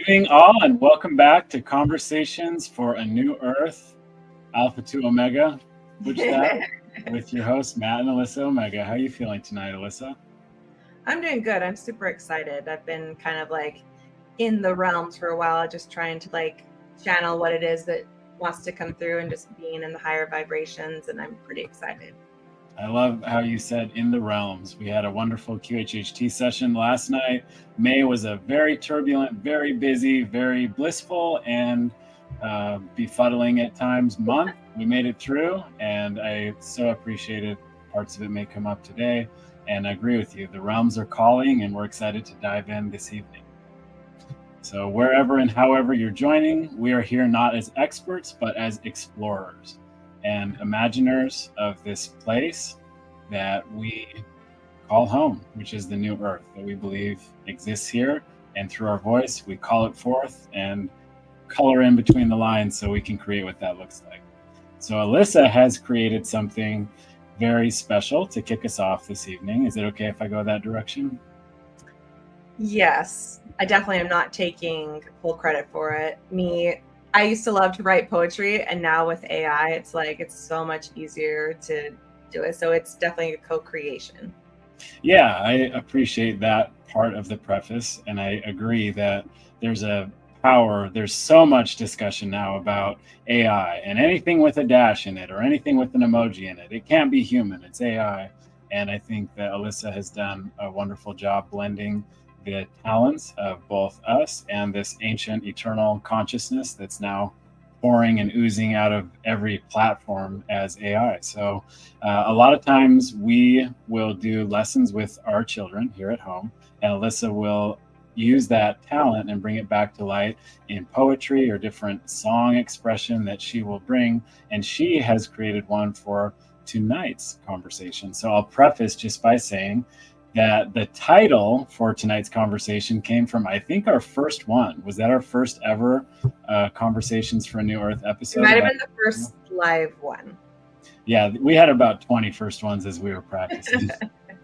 Continuing on, welcome back to Conversations for a New Earth, Alpha to Omega, which that with your hosts, Matt and Alyssa Omega. How are you feeling tonight, Alyssa? I'm doing good. I'm super excited. I've been kind of in the realms for a while, just trying to channel what it is that wants to come through and just being in the higher vibrations. And I'm pretty excited. I love how you said in the realms. We had a wonderful QHHT session last night. May was a very turbulent, very busy, very blissful, and befuddling at times month. We made it through, and I so appreciated parts of it may come up today. And I agree with you. The realms are calling, and we're excited to dive in this evening. So wherever and however you're joining, we are here not as experts, but as explorers and imaginers of this place that we call home, which is the new earth that we believe exists here. And through our voice, we call it forth and color in between the lines so we can create what that looks like. So Alyssa has created something very special to kick us off this evening. Is it okay if I go that direction? Yes, I definitely am not taking full credit for it. I used to love to write poetry, and now with AI, it's so much easier to do it. So it's definitely a co-creation. Yeah, I appreciate that part of the preface, and I agree that there's so much discussion now about AI and anything with a dash in it or anything with an emoji in it. It can't be human, it's AI. And I think that Alyssa has done a wonderful job blending the talents of both us and this ancient eternal consciousness that's now pouring and oozing out of every platform as AI. So a lot of times we will do lessons with our children here at home, and Alyssa will use that talent and bring it back to light in poetry or different song expression that she will bring. And she has created one for tonight's conversation. So I'll preface just by saying that the title for tonight's conversation came from, I think, our first one. Was that our first ever Conversations for a New Earth episode? It might have been the first live one. Yeah, we had about 20 first ones as we were practicing.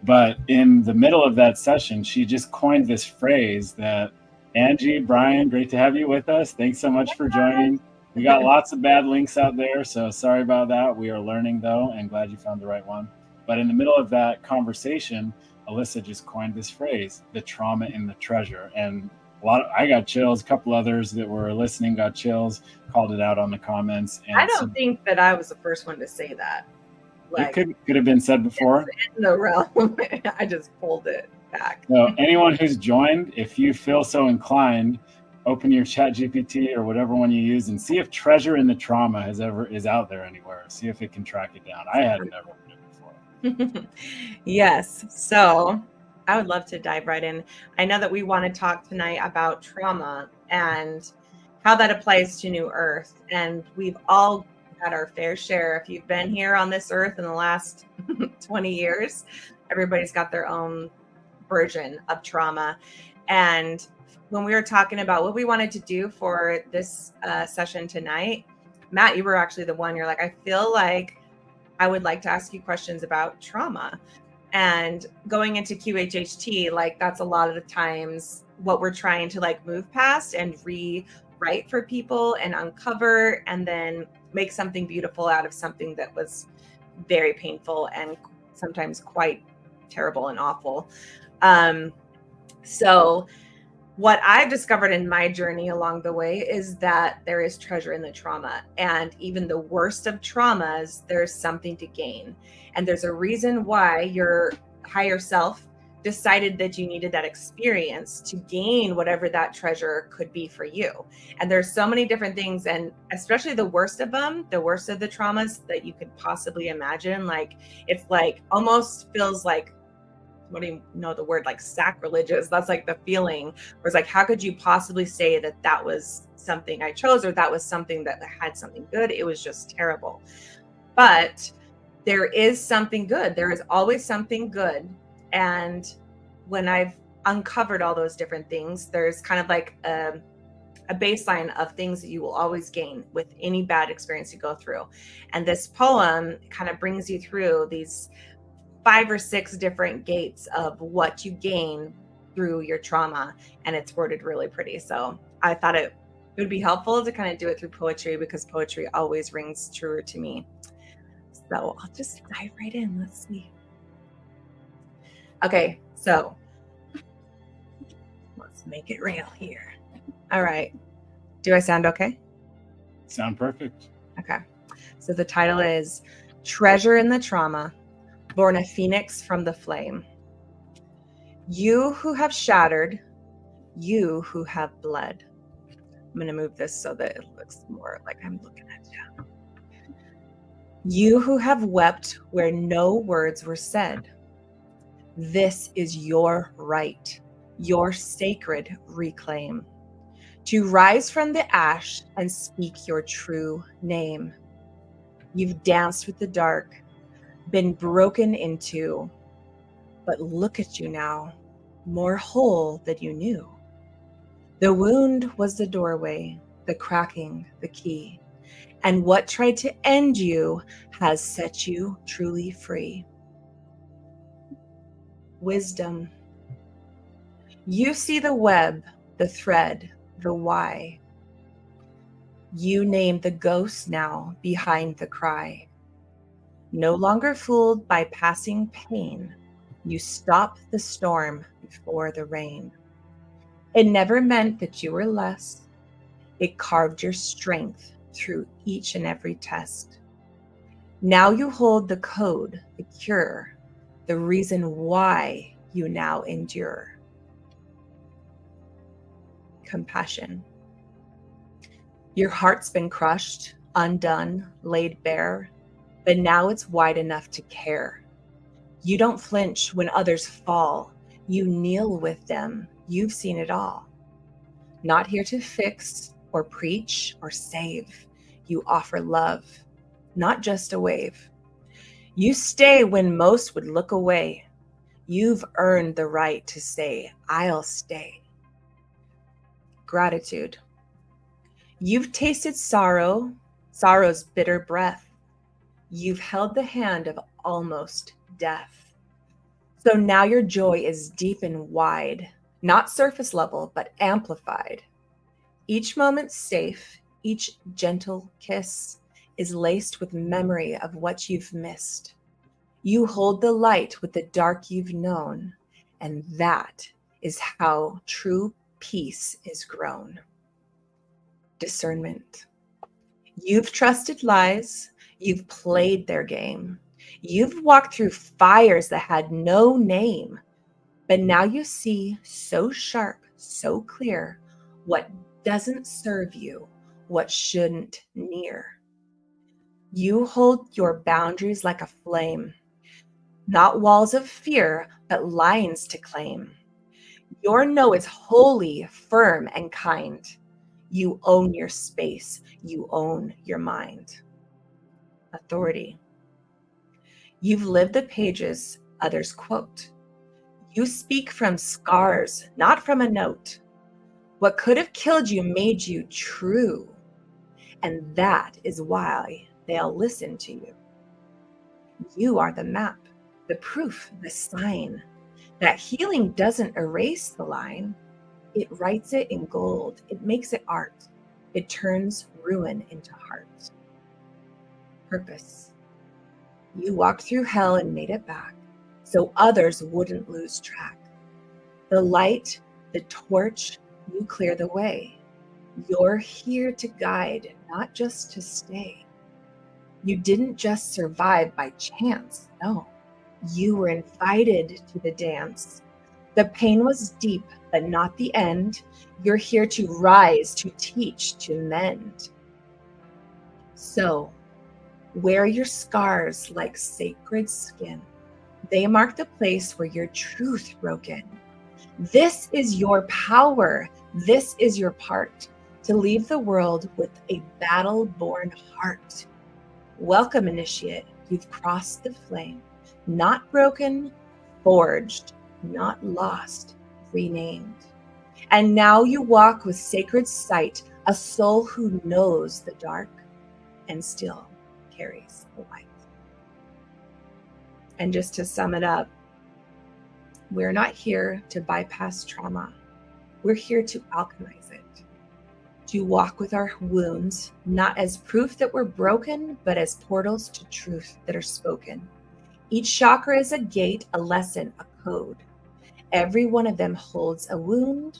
But in the middle of that session, she just coined this phrase that, Angie, Brian, great to have you with us. Thanks so much for joining. We got lots of bad links out there, so sorry about that. We are learning, though, and glad you found the right one. But in the middle of that conversation, Alyssa just coined this phrase, the trauma in the treasure. And I got chills. A couple others that were listening got chills, called it out on the comments. And I don't think that I was the first one to say that. It could have been said before. In the realm. I just pulled it back. So anyone who's joined, if you feel so inclined, open your ChatGPT or whatever one you use and see if treasure in the trauma is out there anywhere. See if it can track it down. I had never heard it before. Yes. So I would love to dive right in. I know that we want to talk tonight about trauma and how that applies to New Earth. And we've all had our fair share. If you've been here on this earth in the last 20 years, everybody's got their own version of trauma. And when we were talking about what we wanted to do for this session tonight, Matt, you were actually the one, you're like, I feel like I would like to ask you questions about trauma. And going into QHHT, that's a lot of the times what we're trying to move past and rewrite for people and uncover and then make something beautiful out of something that was very painful and sometimes quite terrible and awful. So what I've discovered in my journey along the way is that there is treasure in the trauma, and even the worst of traumas, there's something to gain. And there's a reason why your higher self decided that you needed that experience to gain whatever that treasure could be for you. And there's so many different things, and especially the worst of them, the worst of the traumas that you could possibly imagine. It's almost feels like, what do you know the word, sacrilegious? That's the feeling where it's how could you possibly say that that was something I chose or that was something that had something good? It was just terrible. But there is something good. There is always something good. And when I've uncovered all those different things, there's kind of a baseline of things that you will always gain with any bad experience you go through. And this poem kind of brings you through these 5 or 6 different gates of what you gain through your trauma, and it's worded really pretty. So I thought it would be helpful to kind of do it through poetry because poetry always rings truer to me. So I'll just dive right in. Let's see. Okay, so let's make it real here. All right. Do I sound okay? Sound perfect. Okay. So the title is Treasure in the Trauma, Born a Phoenix from the Flame. You who have shattered, you who have bled. I'm going to move this so that it looks more like I'm looking at you. You who have wept where no words were said. This is your right, your sacred reclaim. To rise from the ash and speak your true name. You've danced with the dark, been broken into, but look at you now, more whole than you knew. The wound was the doorway, the cracking, the key, and what tried to end you has set you truly free. Wisdom. You see the web, the thread, the why. You name the ghost now behind the cry. No longer fooled by passing pain, you stop the storm before the rain. It never meant that you were less. It carved your strength through each and every test. Now you hold the code, the cure, the reason why you now endure. Compassion. Your heart's been crushed, undone, laid bare, but now it's wide enough to care. You don't flinch when others fall. You kneel with them. You've seen it all. Not here to fix or preach or save. You offer love, not just a wave. You stay when most would look away. You've earned the right to say, I'll stay. Gratitude. You've tasted sorrow's bitter breath. You've held the hand of almost death. So now your joy is deep and wide, not surface level, but amplified. Each moment safe, each gentle kiss is laced with memory of what you've missed. You hold the light with the dark you've known, and that is how true peace is grown. Discernment. You've trusted lies, you've played their game. You've walked through fires that had no name, but now you see so sharp, so clear, what doesn't serve you, what shouldn't near. You hold your boundaries like a flame, not walls of fear, but lines to claim. Your no is holy, firm, and kind. You own your space, you own your mind. Authority. You've lived the pages others quote. You speak from scars, not from a note. What could have killed you made you true, and that is why they'll listen to you. You are the map, the proof, the sign that healing doesn't erase the line. It writes it in gold. It makes it art. It turns ruin into heart. Purpose. You walked through hell and made it back so others wouldn't lose track. The light, the torch, you clear the way. You're here to guide, not just to stay. You didn't just survive by chance. No, you were invited to the dance. The pain was deep, but not the end. You're here to rise, to teach, to mend. So, wear your scars like sacred skin. They mark the place where your truth broke in. This is your power. This is your part to leave the world with a battle-born heart. Welcome, initiate. You've crossed the flame, not broken, forged, not lost, renamed. And now you walk with sacred sight, a soul who knows the dark and still carries the light. And just to sum it up, we're not here to bypass trauma. We're here to alchemize it. to walk with our wounds, not as proof that we're broken, but as portals to truth that are spoken. Each chakra is a gate, a lesson, a code. Every one of them holds a wound,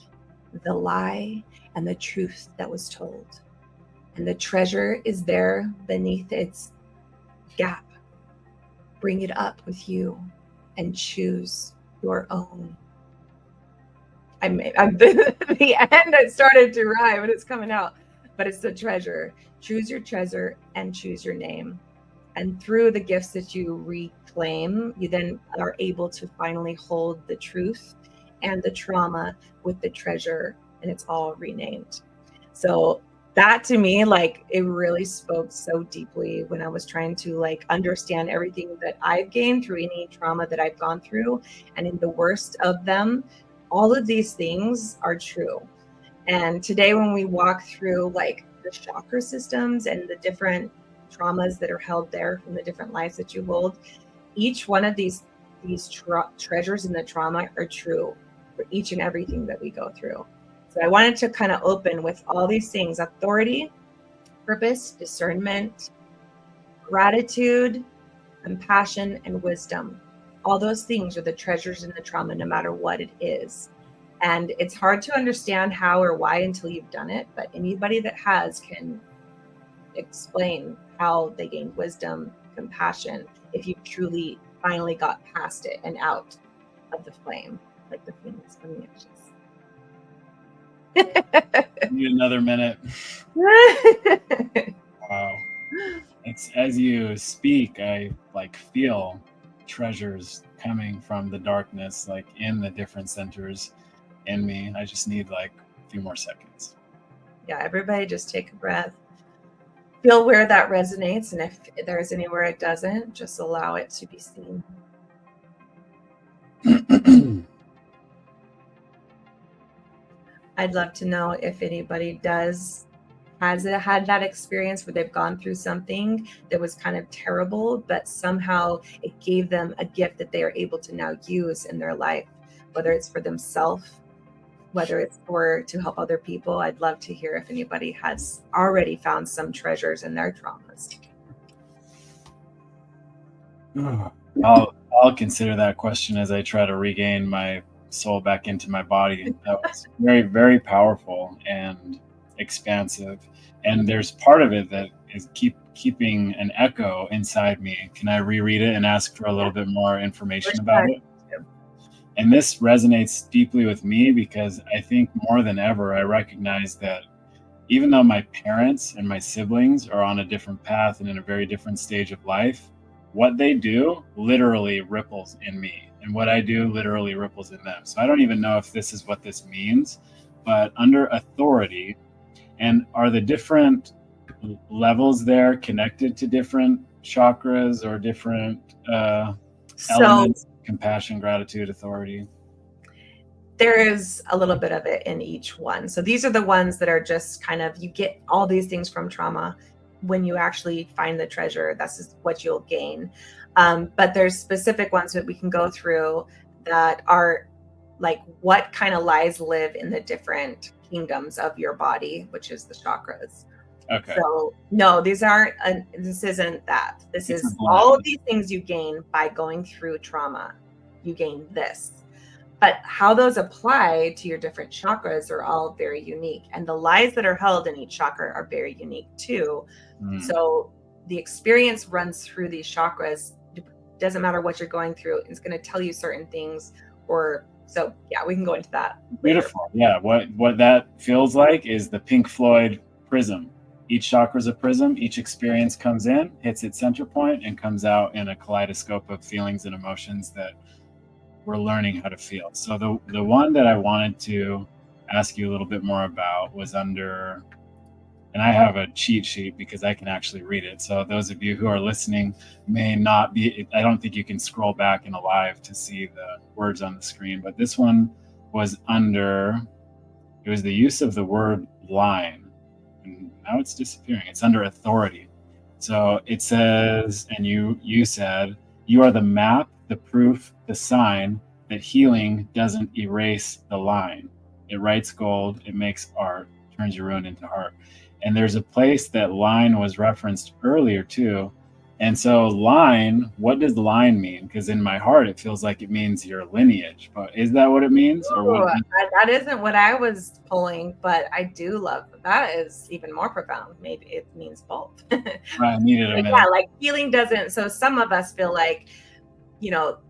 the lie, and the truth that was told. And the treasure is there beneath its gap. Bring it up with you and choose your own. I'm the end, it started to rhyme and it's coming out, but it's the treasure. Choose your treasure and choose your name. And through the gifts that you reclaim, you then are able to finally hold the truth and the trauma with the treasure, and it's all renamed. So that to me, like, it really spoke so deeply when I was trying to like understand everything that I've gained through any trauma that I've gone through. And in the worst of them, all of these things are true. And today when we walk through like the chakra systems and the different traumas that are held there from the different lives that you hold, each one of these treasures in the trauma are true for each and everything that we go through. So I wanted to kind of open with all these things: authority, purpose, discernment, gratitude, compassion, and wisdom. All those things are the treasures in the trauma, no matter what it is. And it's hard to understand how or why until you've done it, but anybody that has can explain how they gained wisdom, compassion, if you truly finally got past it and out of the flame, like the phoenix from the ashes. Need another minute. Wow. It's as you speak, I like feel treasures coming from the darkness, like in the different centers in me. I just need like a few more seconds. Yeah, everybody just take a breath. Feel where that resonates, and if there's anywhere it doesn't, just allow it to be seen. I'd love to know if anybody has had that experience where they've gone through something that was kind of terrible, but somehow it gave them a gift that they are able to now use in their life, whether it's for themselves, whether it's to help other people. I'd love to hear if anybody has already found some treasures in their traumas. I'll consider that question as I try to regain my soul back into my body. That was very, very powerful and expansive. And there's part of it that is keeping an echo inside me. Can I reread it and ask for a little bit more information about it? And this resonates deeply with me because I think more than ever, I recognize that even though my parents and my siblings are on a different path and in a very different stage of life, what they do literally ripples in me, and what I do literally ripples in them. So I don't even know if this is what this means, but under authority, and are the different levels there connected to different chakras or different elements? Compassion, gratitude, authority. There is a little bit of it in each one. So these are the ones that are just kind of, you get all these things from trauma. When you actually find the treasure, that's just what you'll gain. But there's specific ones that we can go through that are like what kind of lies live in the different kingdoms of your body, which is the chakras. Okay. So no, this isn't that. This is all of these things you gain by going through trauma. You gain this. But how those apply to your different chakras are all very unique. And the lies that are held in each chakra are very unique too. So the experience runs through these chakras. Doesn't matter what you're going through. It's going to tell you certain things. So yeah, we can go into that later. Beautiful. Yeah. What that feels like is the Pink Floyd prism. Each chakra is a prism. Each experience comes in, hits its center point, and comes out in a kaleidoscope of feelings and emotions that we're learning how to feel. So the one that I wanted to ask you a little bit more about was under, and I have a cheat sheet because I can actually read it. So those of you who are listening may not be, I don't think you can scroll back in a live to see the words on the screen, but this one was under, it was the use of the word line. And now it's disappearing. It's under authority. So it says, and you said, you are the map, the proof, the sign that healing doesn't erase the line. It writes gold, it makes art, turns your ruin into heart. And there's a place that line was referenced earlier too. And so line, what does line mean? Because in my heart, it feels like it means your lineage. But is that what it means? Or what? That isn't what I was pulling, but I do love that. Is even more profound. Maybe it means both. I needed a minute. Yeah, like healing doesn't. So some of us feel like,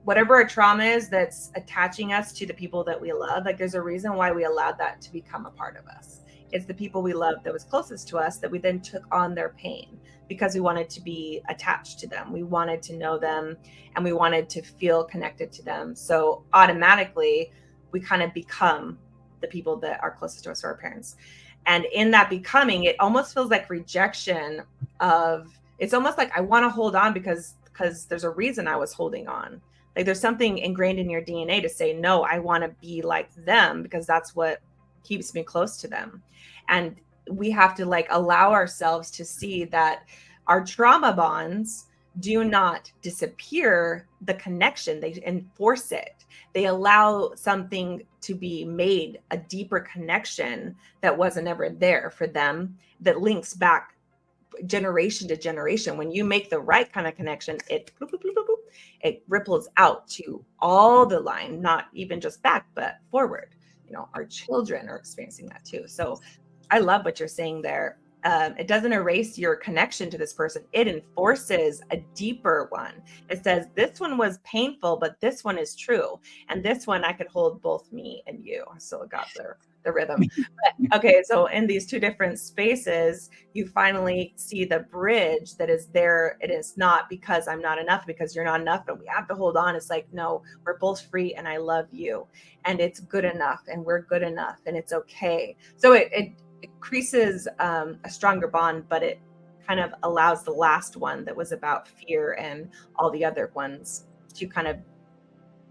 whatever our trauma is that's attaching us to the people that we love, like there's a reason why we allowed that to become a part of us. It's the people we love that was closest to us that we then took on their pain because we wanted to be attached to them. We wanted to know them and we wanted to feel connected to them. So automatically we kind of become the people that are closest to us, or our parents. And in that becoming, it almost feels like rejection it's almost like I want to hold on because there's a reason I was holding on. Like there's something ingrained in your DNA to say, no, I want to be like them because that's what keeps me close to them. And we have to allow ourselves to see that our trauma bonds do not disappear the connection. They enforce it. They allow something to be made, a deeper connection that wasn't ever there for them, that links back generation to generation. When you make the right kind of connection, it ripples out to all the line, not even just back, but forward. Our children are experiencing that too. So I love what you're saying there. It doesn't erase your connection to this person. It enforces a deeper one. It says this one was painful, but this one is true. And this one I could hold both me and you. So it got the rhythm. But, okay, so in these two different spaces, you finally see the bridge that is there. It is not because I'm not enough, because you're not enough, but we have to hold on. It's like, no, we're both free and I love you. And it's good enough and we're good enough and it's okay. So it increases a stronger bond, but it kind of allows the last one that was about fear and all the other ones to kind of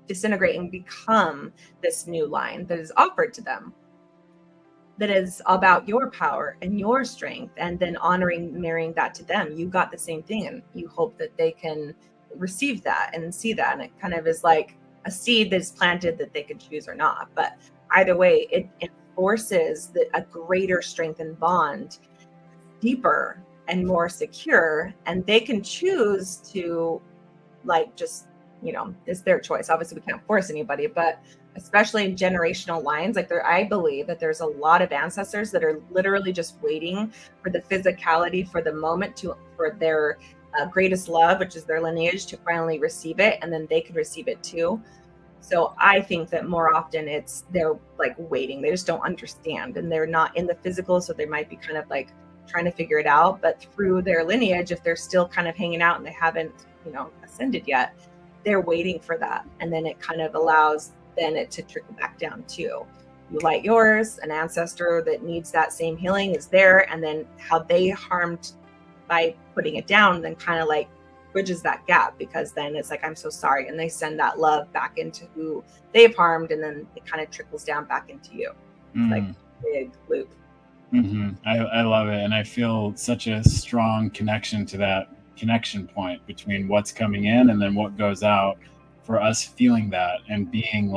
disintegrate and become this new line that is offered to them, that is about your power and your strength, and then marrying that to them. You got the same thing and you hope that they can receive that and see that. And it kind of is like a seed that is planted that they can choose or not. But either way, it enforces a greater strength and bond, deeper and more secure. And they can choose to it's their choice. Obviously we can't force anybody, but especially in generational lines, I believe that there's a lot of ancestors that are literally just waiting for the physicality, for the moment for their greatest love, which is their lineage, to finally receive it, and then they can receive it too. So I think that more often they're waiting. They just don't understand, and they're not in the physical, so they might be kind of trying to figure it out. But through their lineage, if they're still kind of hanging out and they haven't, ascended yet, they're waiting for that, and then it kind of allows it to trickle back down too. You light yours, an ancestor that needs that same healing is there, and then how they harmed by putting it down then kind of bridges that gap, because then it's I'm so sorry, and they send that love back into who they've harmed, and then it kind of trickles down back into you. It's like a big loop. Mm-hmm. I love it, and I feel such a strong connection to that connection point between what's coming in and then what goes out, for us feeling that and being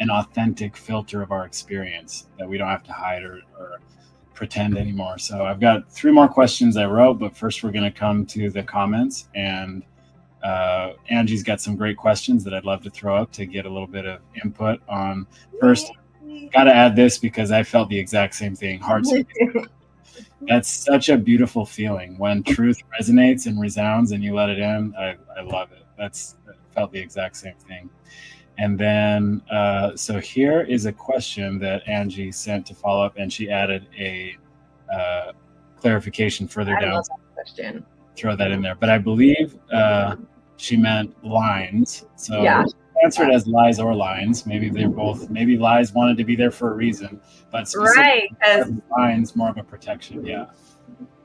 an authentic filter of our experience that we don't have to hide or pretend anymore. So I've got 3 more questions I wrote, but first we're going to come to the comments, and Angie's got some great questions that I'd love to throw up to get a little bit of input on. First, got to add this because I felt the exact same thing. Hearts. That's such a beautiful feeling when truth resonates and resounds and you let it in. I love it. I felt the exact same thing. And then, so here is a question that Angie sent to follow up, and she added a clarification further down. Love that question. Throw that in there. But I believe she meant lines. So yeah. Answered as lies or lines. Maybe lies wanted to be there for a reason, but right, because lines more of a protection. Yeah,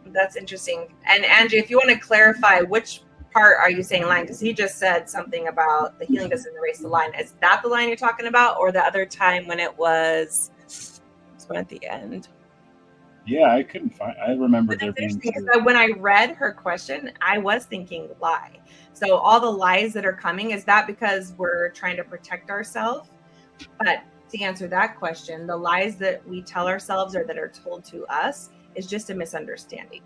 that's interesting. And Angie, if you want to clarify, which part are you saying line? Because he just said something about the healing doesn't erase the line. Is that the line you're talking about, or the other time when it was one at the end? Yeah, I couldn't find. I remember there being. When I read her question, I was thinking lie. So all the lies that are coming, is that because we're trying to protect ourselves? But to answer that question, the lies that we tell ourselves or that are told to us is just a misunderstanding.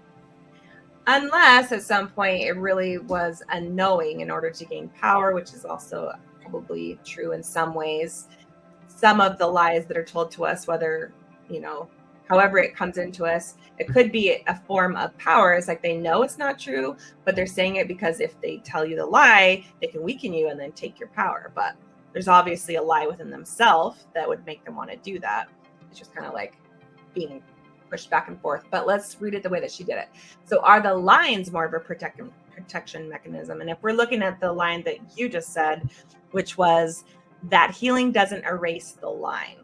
Unless at some point it really was a knowing in order to gain power, which is also probably true in some ways. Some of the lies that are told to us, whether, however it comes into us, it could be a form of power. It's like they know it's not true, but they're saying it because if they tell you the lie, they can weaken you and then take your power. But there's obviously a lie within themselves that would make them want to do that. It's just kind of like being pushed back and forth. But let's read it the way that she did it. So are the lines more of a protection mechanism? And if we're looking at the line that you just said, which was that healing doesn't erase the line.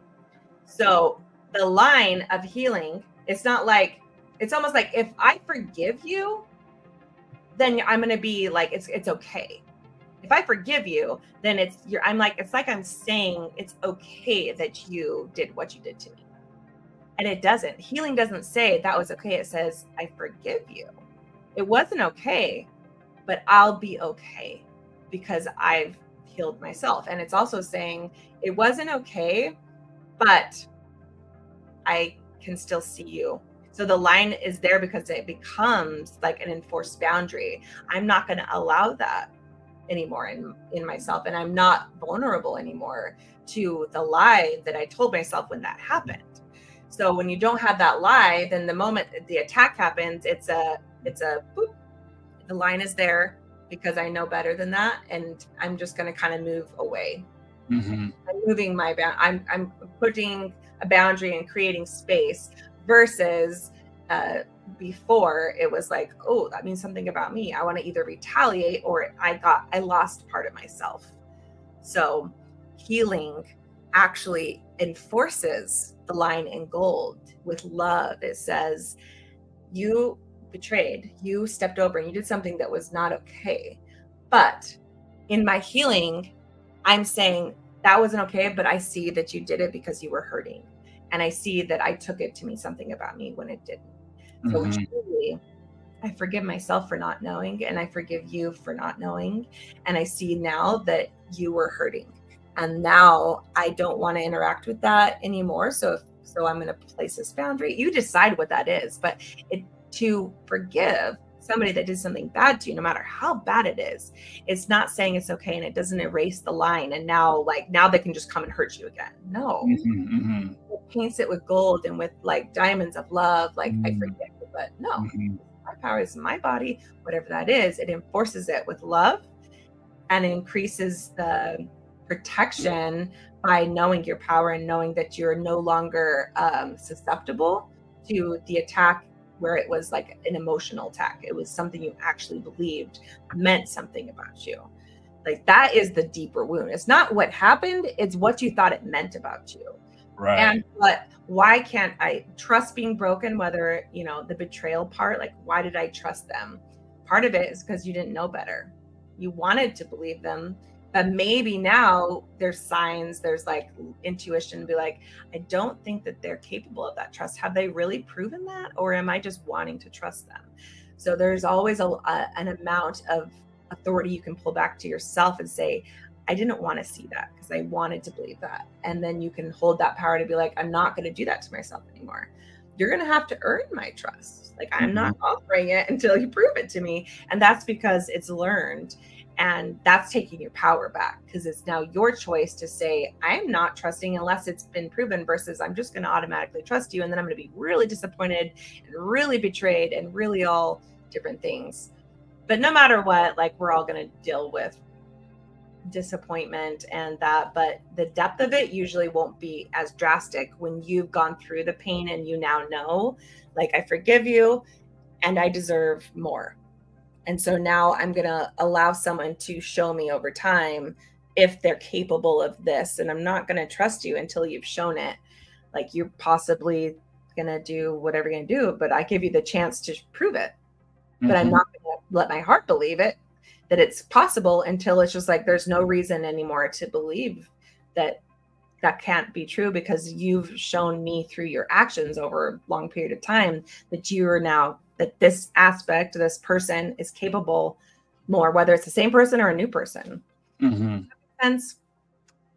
So the line of healing, it's almost like if I forgive you, then I'm going to be like, it's okay. If I forgive you, then it's like I'm saying it's okay that you did what you did to me. And it doesn't. Healing doesn't say that was okay. It says, I forgive you. It wasn't okay, but I'll be okay because I've healed myself. And it's also saying it wasn't okay, but I can still see you. So the line is there because it becomes like an enforced boundary. I'm not going to allow that anymore in myself. And I'm not vulnerable anymore to the lie that I told myself when that happened. So when you don't have that lie, then the moment the attack happens, it's a boop. The line is there because I know better than that, and I'm just going to kind of move away. Mm-hmm. I'm moving my I'm putting a boundary and creating space versus before it was like, oh, that means something about me. I want to either retaliate or I lost part of myself. So healing actually enforces the line in gold with love. It says, you betrayed, you stepped over, and you did something that was not okay. But in my healing, I'm saying that wasn't okay, but I see that you did it because you were hurting. And I see that I took it to mean something about me when it didn't. So truly, I forgive myself for not knowing, and I forgive you for not knowing. And I see now that you were hurting. And now I don't want to interact with that anymore. So I'm going to place this boundary. You decide what that is, but to forgive somebody that did something bad to you, no matter how bad it is, it's not saying it's okay, and it doesn't erase the line. And now they can just come and hurt you again. No, it paints it with gold and with like diamonds of love. Like I forgive you, but no, my power is my body, whatever that is. It enforces it with love and increases the protection by knowing your power and knowing that you're no longer susceptible to the attack where it was like an emotional attack. It was something you actually believed meant something about you. Like that is the deeper wound. It's not what happened, it's what you thought it meant about you. Right. And why can't I trust being broken? Whether, the betrayal part, like why did I trust them? Part of it is because you didn't know better. You wanted to believe them, but maybe now there's signs, there's like intuition to be like, I don't think that they're capable of that trust. Have they really proven that? Or am I just wanting to trust them? So there's always an amount of authority you can pull back to yourself and say, I didn't want to see that because I wanted to believe that. And then you can hold that power to be like, I'm not going to do that to myself anymore. You're going to have to earn my trust. Like I'm not offering it until you prove it to me. And that's because it's learned. And that's taking your power back because it's now your choice to say, I'm not trusting unless it's been proven versus I'm just going to automatically trust you. And then I'm going to be really disappointed and really betrayed and really all different things. But no matter what, like we're all going to deal with disappointment and that, but the depth of it usually won't be as drastic when you've gone through the pain and you now know, like, I forgive you and I deserve more. And so now I'm going to allow someone to show me over time if they're capable of this. And I'm not going to trust you until you've shown it. Like you're possibly going to do whatever you're going to do, but I give you the chance to prove it. But I'm not going to let my heart believe it, that it's possible until it's just like, there's no reason anymore to believe that that can't be true because you've shown me through your actions over a long period of time that you are now, that this aspect, this person is capable more, whether it's the same person or a new person. Does that make sense?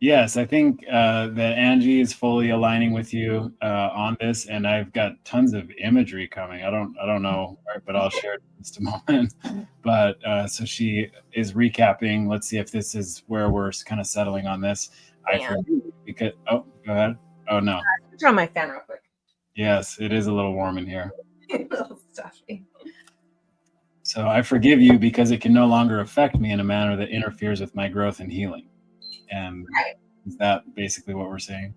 Yes, I think that Angie is fully aligning with you on this, and I've got tons of imagery coming. I don't know, but I'll share it in just a moment. But so she is recapping. Let's see if this is where we're kind of settling on this. I Fan. forget because go ahead. Oh no, Turn on my fan real quick. yes, it is a little warm in here. A little stuffy. So I forgive you because it can no longer affect me in a manner that interferes with my growth and healing. And Right. is that basically what we're saying?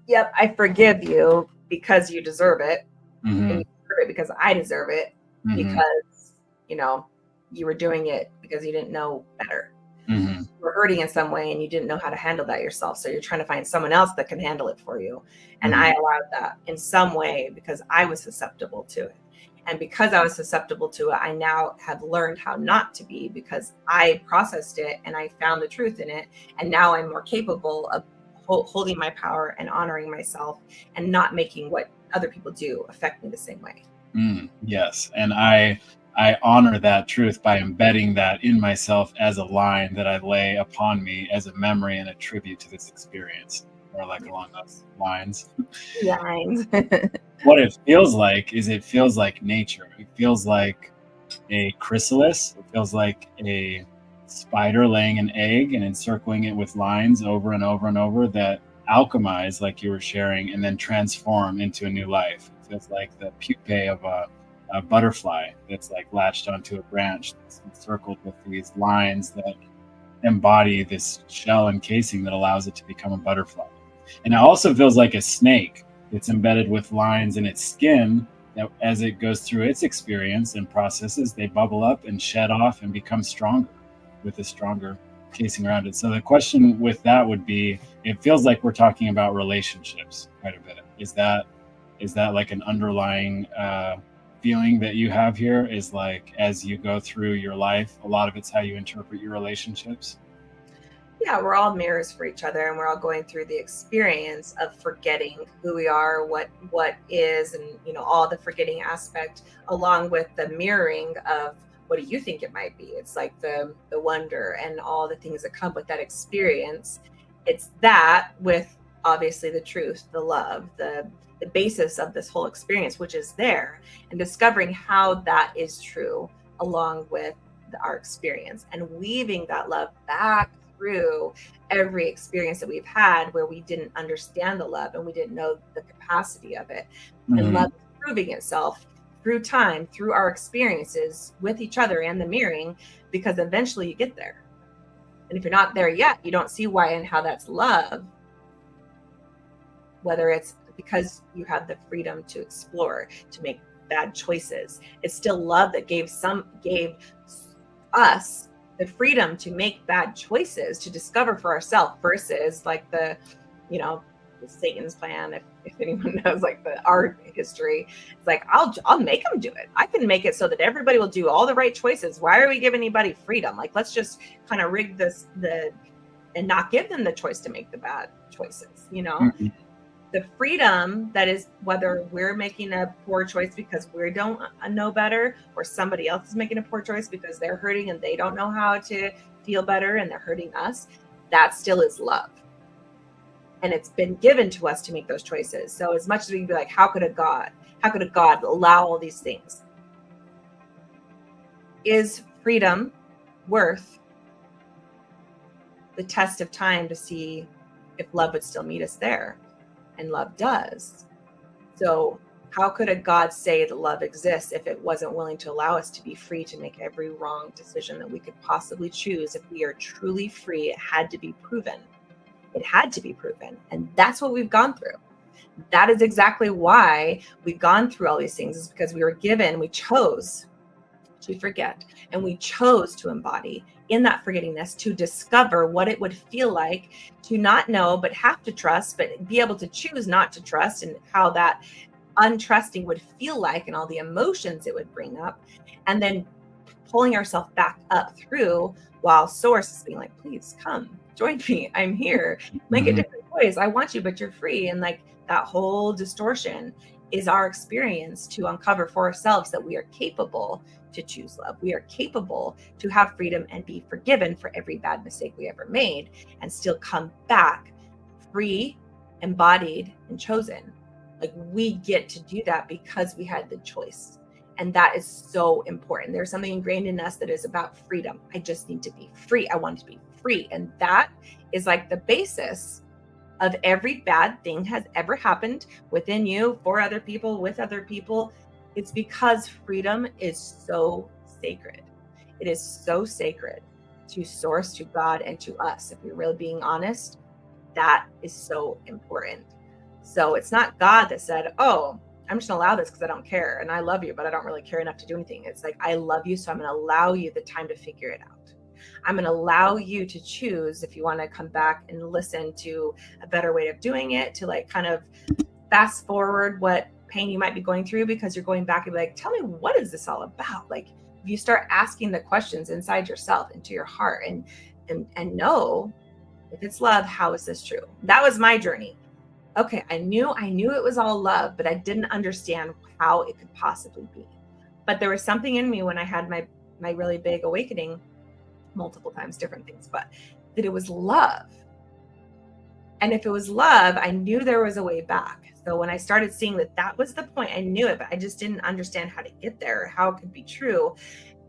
Yep, I forgive you because you deserve it. And Mm-hmm. you deserve it because I deserve it, Mm-hmm. because, you know, you were doing it because you didn't know better. Mm-hmm. You were hurting in some way and you didn't know how to handle that yourself. So you're trying to find someone else that can handle it for you. And Mm-hmm. I allowed that in some way because I was susceptible to it. And because I was susceptible to it, I now have learned how not to be, because I processed it and I found the truth in it. And now I'm more capable of holding my power and honoring myself and not making what other people do affect me the same way. Yes, and I honor that truth by embedding that in myself as a line that I lay upon me as a memory and a tribute to this experience, or like along those lines. Lines. What it feels like is it feels like nature. It feels like a chrysalis. It feels like a spider laying an egg and encircling it with lines over and over and over that alchemize, like you were sharing, and then transform into a new life. It feels like the pupae of a butterfly that's like latched onto a branch that's encircled with these lines that embody this shell and casing that allows it to become a butterfly. And it also feels like a snake that's embedded with lines in its skin that as it goes through its experience and processes, they bubble up and shed off and become stronger with a stronger casing around it. So the question with that would be, it feels like we're talking about relationships quite a bit. Is that like an underlying feeling that you have here? Is like as you go through your life, a lot of it's how you interpret your relationships. Yeah, we're all mirrors for each other, and we're all going through the experience of forgetting who we are, what is, and all the forgetting aspect, along with the mirroring of what do you think it might be. It's like the wonder and all the things that come with that experience. It's that with obviously the truth, the love, the basis of this whole experience, which is there, and discovering how that is true along with our experience, and weaving that love back through every experience that we've had where we didn't understand the love and we didn't know the capacity of it. And Mm-hmm. love is proving itself through time, through our experiences with each other and the mirroring, because eventually you get there. And if you're not there yet, you don't see why and how that's love, whether it's because you have the freedom to explore, to make bad choices. It's still love that gave us the freedom to make bad choices, to discover for ourselves, versus like the Satan's plan. If anyone knows like the art history, it's like I'll make them do it. I can make it so that everybody will do all the right choices. Why are we giving anybody freedom? Like, let's just kind of rig and not give them the choice to make the bad choices. Mm-hmm. The freedom that is, whether we're making a poor choice because we don't know better, or somebody else is making a poor choice because they're hurting and they don't know how to feel better and they're hurting us, that still is love. And it's been given to us to make those choices. So as much as we can be like, how could a God allow all these things? Is freedom worth the test of time to see if love would still meet us there? And love does. So how could a God say that love exists if it wasn't willing to allow us to be free to make every wrong decision that we could possibly choose? If we are truly free, it had to be proven. It had to be proven. And that's what we've gone through. That is exactly why we've gone through all these things, is because we chose to forget, and we chose to embody in that forgettingness, to discover what it would feel like to not know but have to trust, but be able to choose not to trust, and how that untrusting would feel like and all the emotions it would bring up, and then pulling ourselves back up through, while source is being like, please come join me, I'm here, make a different choice, I want you, but you're free. And like that whole distortion is our experience to uncover for ourselves that we are capable to choose love. We are capable to have freedom and be forgiven for every bad mistake we ever made, and still come back free, embodied, and chosen. Like, we get to do that because we had the choice. And that is so important. There's something ingrained in us that is about freedom. I just need to be free. I want to be free. And that is like the basis of every bad thing has ever happened within you, for other people, with other people. It's because freedom is so sacred. It is so sacred to source, to God, and to us. If we're really being honest, that is so important. So it's not God that said, oh, I'm just gonna allow this because I don't care. And I love you, but I don't really care enough to do anything. It's like, I love you, so I'm gonna allow you the time to figure it out. I'm gonna allow you to choose if you want to come back and listen to a better way of doing it, to like kind of fast forward what pain you might be going through, because you're going back and be like, tell me, what is this all about? Like, if you start asking the questions inside yourself, into your heart, and know if it's love, how is this true? That was my journey. Okay, I knew it was all love, but I didn't understand how it could possibly be. But there was something in me when I had my really big awakening, multiple times, different things, but that it was love. And if it was love, I knew there was a way back. So when I started seeing that that was the point, I knew it, but I just didn't understand how to get there, or how it could be true.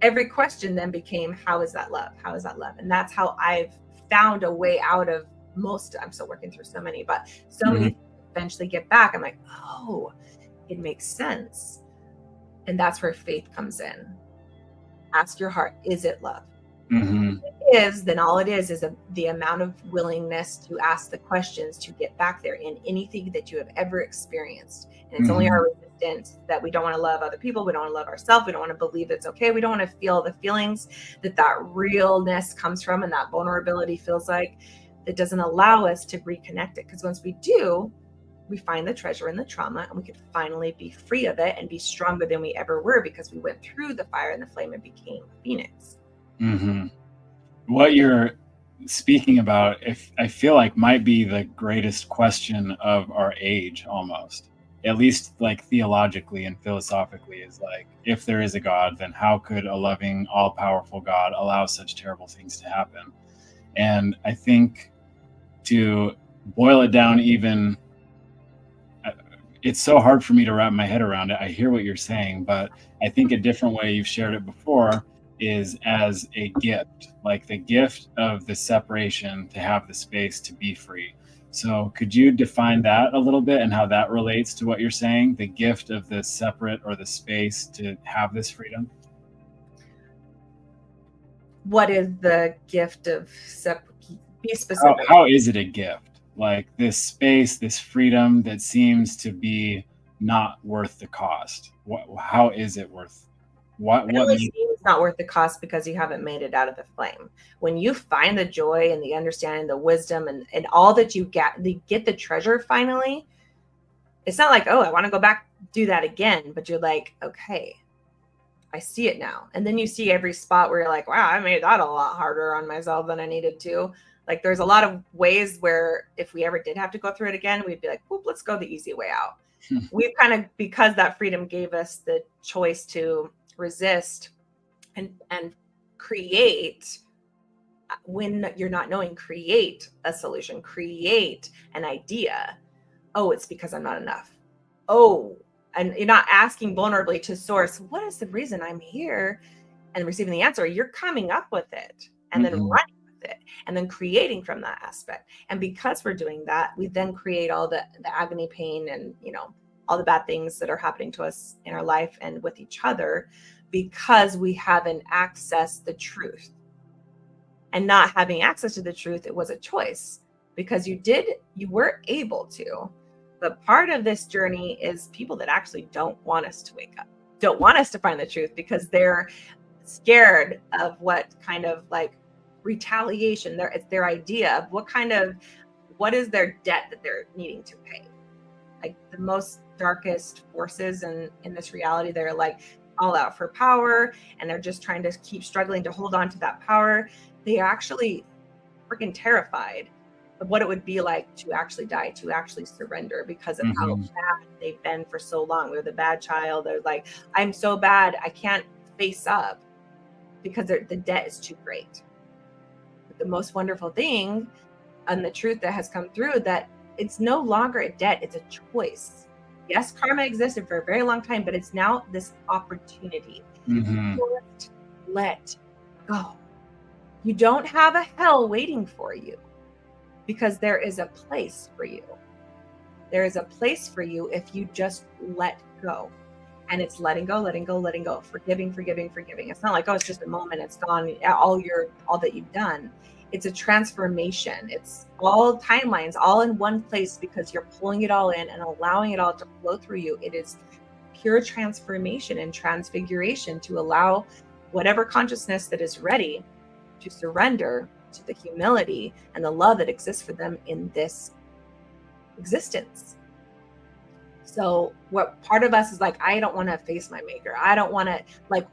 Every question then became, how is that love? How is that love? And that's how I've found a way out of most. I'm still working through so many, but so many eventually get back. I'm like, oh, it makes sense. And that's where faith comes in. Ask your heart, is it love? If it is, then all it is the amount of willingness to ask the questions to get back there in anything that you have ever experienced. And it's only our resistance that we don't want to love other people. We don't want to love ourselves. We don't want to believe it's okay. We don't want to feel the feelings that realness comes from, and that vulnerability feels like. That doesn't allow us to reconnect it. Because once we do, we find the treasure in the trauma, and we could finally be free of it and be stronger than we ever were, because we went through the fire and the flame and became a phoenix. What you're speaking about, if I feel like, might be the greatest question of our age, almost, at least like theologically and philosophically, is like, if there is a God, then how could a loving, all-powerful God allow such terrible things to happen? And I think, to boil it down even, it's so hard for me to wrap my head around it. I hear what you're saying, but I think a different way you've shared it before is as a gift, like the gift of the separation, to have the space to be free. So could you define that a little bit, and how that relates to what you're saying, the gift of the separate, or the space to have this freedom? What is the gift of be specific? How is it a gift? Like, this space, this freedom that seems to be not worth the cost. How is it worth? What seems not worth the cost because you haven't made it out of the flame. When you find the joy and the understanding, the wisdom, and all that you get the treasure finally, it's not like, oh, I want to go back, do that again. But you're like, okay, I see it now. And then you see every spot where you're like, wow, I made that a lot harder on myself than I needed to. Like, there's a lot of ways where if we ever did have to go through it again, we'd be like, whoop, let's go the easy way out. We've kind of, because that freedom gave us the choice to resist and create, when you're not knowing, create a solution, create an idea. Oh, it's because I'm not enough. Oh, and you're not asking vulnerably to source, what is the reason I'm here, and receiving the answer. You're coming up with it, and then running with it, and then creating from that aspect. And because we're doing that, we then create all the agony, pain, and all the bad things that are happening to us in our life and with each other, because we haven't accessed the truth. And not having access to the truth, it was a choice, because you were able to. But part of this journey is people that actually don't want us to wake up, don't want us to find the truth, because they're scared of what kind of like retaliation, it's their idea of what is their debt that they're needing to pay. Like, the most darkest forces in this reality, they're like all out for power, and they're just trying to keep struggling to hold on to that power. They are actually freaking terrified of what it would be like to actually die, to actually surrender, because of how bad they've been for so long. They're the bad child. They're like, I'm so bad, I can't face up, because the debt is too great. But the most wonderful thing, and the truth that has come through, that it's no longer a debt, it's a choice. Yes, karma existed for a very long time, but it's now this opportunity. Mm-hmm. Just let go. You don't have a hell waiting for you, because there is a place for you. There is a place for you if you just let go. And it's letting go, letting go, letting go, forgiving, forgiving, forgiving. It's not like, oh, it's just a moment, it's gone, all that you've done. It's a transformation. It's all timelines, all in one place, because you're pulling it all in and allowing it all to flow through you. It is pure transformation and transfiguration to allow whatever consciousness that is ready to surrender to the humility and the love that exists for them in this existence. So what part of us is like, I don't want to face my maker. I don't want to, like,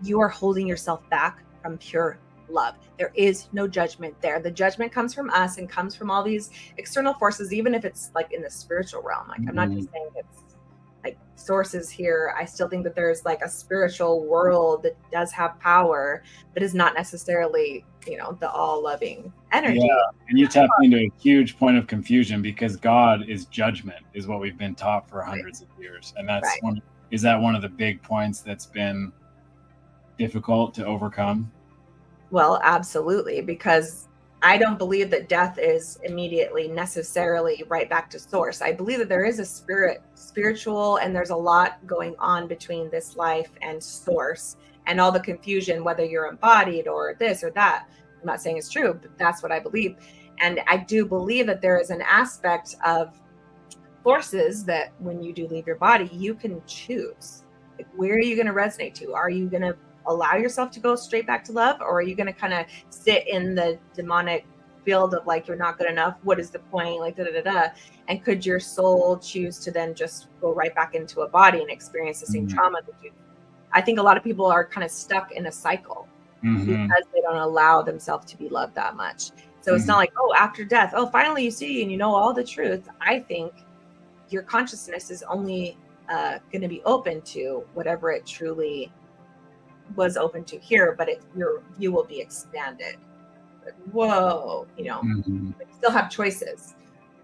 you are holding yourself back from pure love. There is no judgment there. The judgment comes from us and comes from all these external forces, even if it's like in the spiritual realm. Like, I'm not just saying it's like sources here. I still think that there's like a spiritual world that does have power, that is not necessarily, the all-loving energy. Yeah, and you tapped into a huge point of confusion, because God is judgment, is what we've been taught for hundreds of years, and that's Right. Is that one of the big points that's been difficult to overcome? Well, absolutely, because I don't believe that death is immediately necessarily right back to source. I believe that there is a spiritual, and there's a lot going on between this life and source, and all the confusion, whether you're embodied or this or that. I'm not saying it's true, but that's what I believe. And I do believe that there is an aspect of forces that when you do leave your body, you can choose. Like, where are you going to resonate to? Are you going to allow yourself to go straight back to love, or are you going to kind of sit in the demonic field of like, you're not good enough, what is the point, like and could your soul choose to then just go right back into a body and experience the same trauma that you? I think a lot of people are kind of stuck in a cycle because they don't allow themselves to be loved that much. So it's not like, oh, after death, oh, finally you see and you know all the truth. I think your consciousness is only going to be open to whatever it truly was open to here, but your view will be expanded. Like, whoa, you still have choices.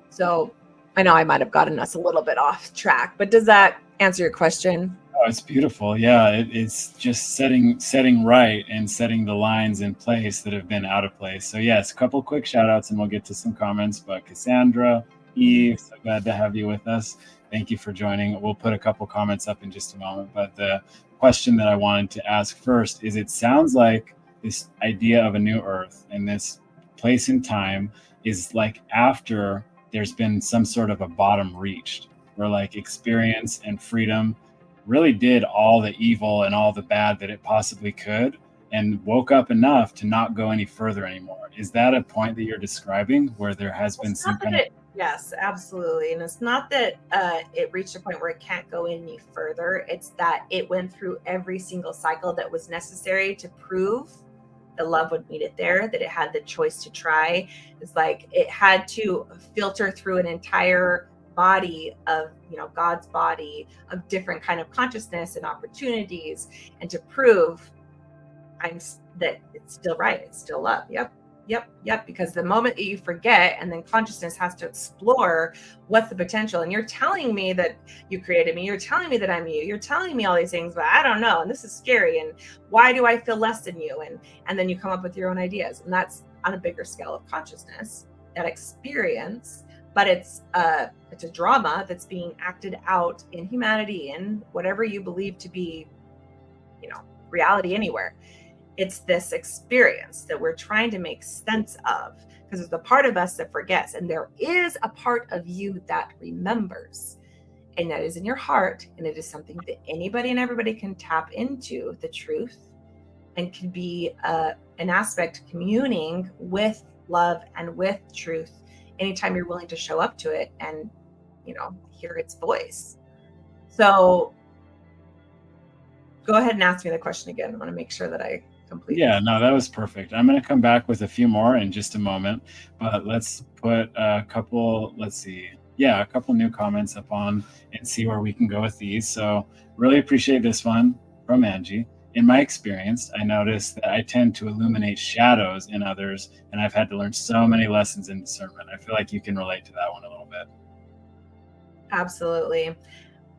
So I know I might have gotten us a little bit off track, but does that answer your question? Oh, it's beautiful. Yeah, it's just setting right and setting the lines in place that have been out of place. So yes, a couple quick shout outs and we'll get to some comments. But Cassandra, Eve, so glad to have you with us. Thank you for joining. We'll put a couple comments up in just a moment. But the question that I wanted to ask first is, it sounds like this idea of a new earth and this place in time is like after there's been some sort of a bottom reached, where like experience and freedom really did all the evil and all the bad that it possibly could, and woke up enough to not go any further anymore. Is that a point that you're describing, where there has been some kind of... Yes, absolutely. And it's not that it reached a point where it can't go any further. It's that it went through every single cycle that was necessary to prove the love would meet it there, that it had the choice to try. It's like it had to filter through an entire body of, God's body of different kind of consciousness and opportunities, and to prove that it's still right, it's still love. Yep. Because the moment that you forget, and then consciousness has to explore what's the potential. And you're telling me that you created me. You're telling me that I'm you. You're telling me all these things, but I don't know. And this is scary. And why do I feel less than you? And then you come up with your own ideas. And that's on a bigger scale of consciousness, that experience. But it's a drama that's being acted out in humanity, in whatever you believe to be, reality anywhere. It's this experience that we're trying to make sense of, because there's a part of us that forgets, and there is a part of you that remembers, and that is in your heart, and it is something that anybody and everybody can tap into, the truth, and can be an aspect communing with love and with truth anytime you're willing to show up to it and hear its voice. So go ahead and ask me the question again. I want to make sure that I complete. Yeah, no, that was perfect. I'm going to come back with a few more in just a moment, but let's put a couple new comments up on and see where we can go with these. So really appreciate this one from Angie. in my experience, I noticed that I tend to illuminate shadows in others, and I've had to learn so many lessons in discernment. I feel like you can relate to that one a little bit. Absolutely.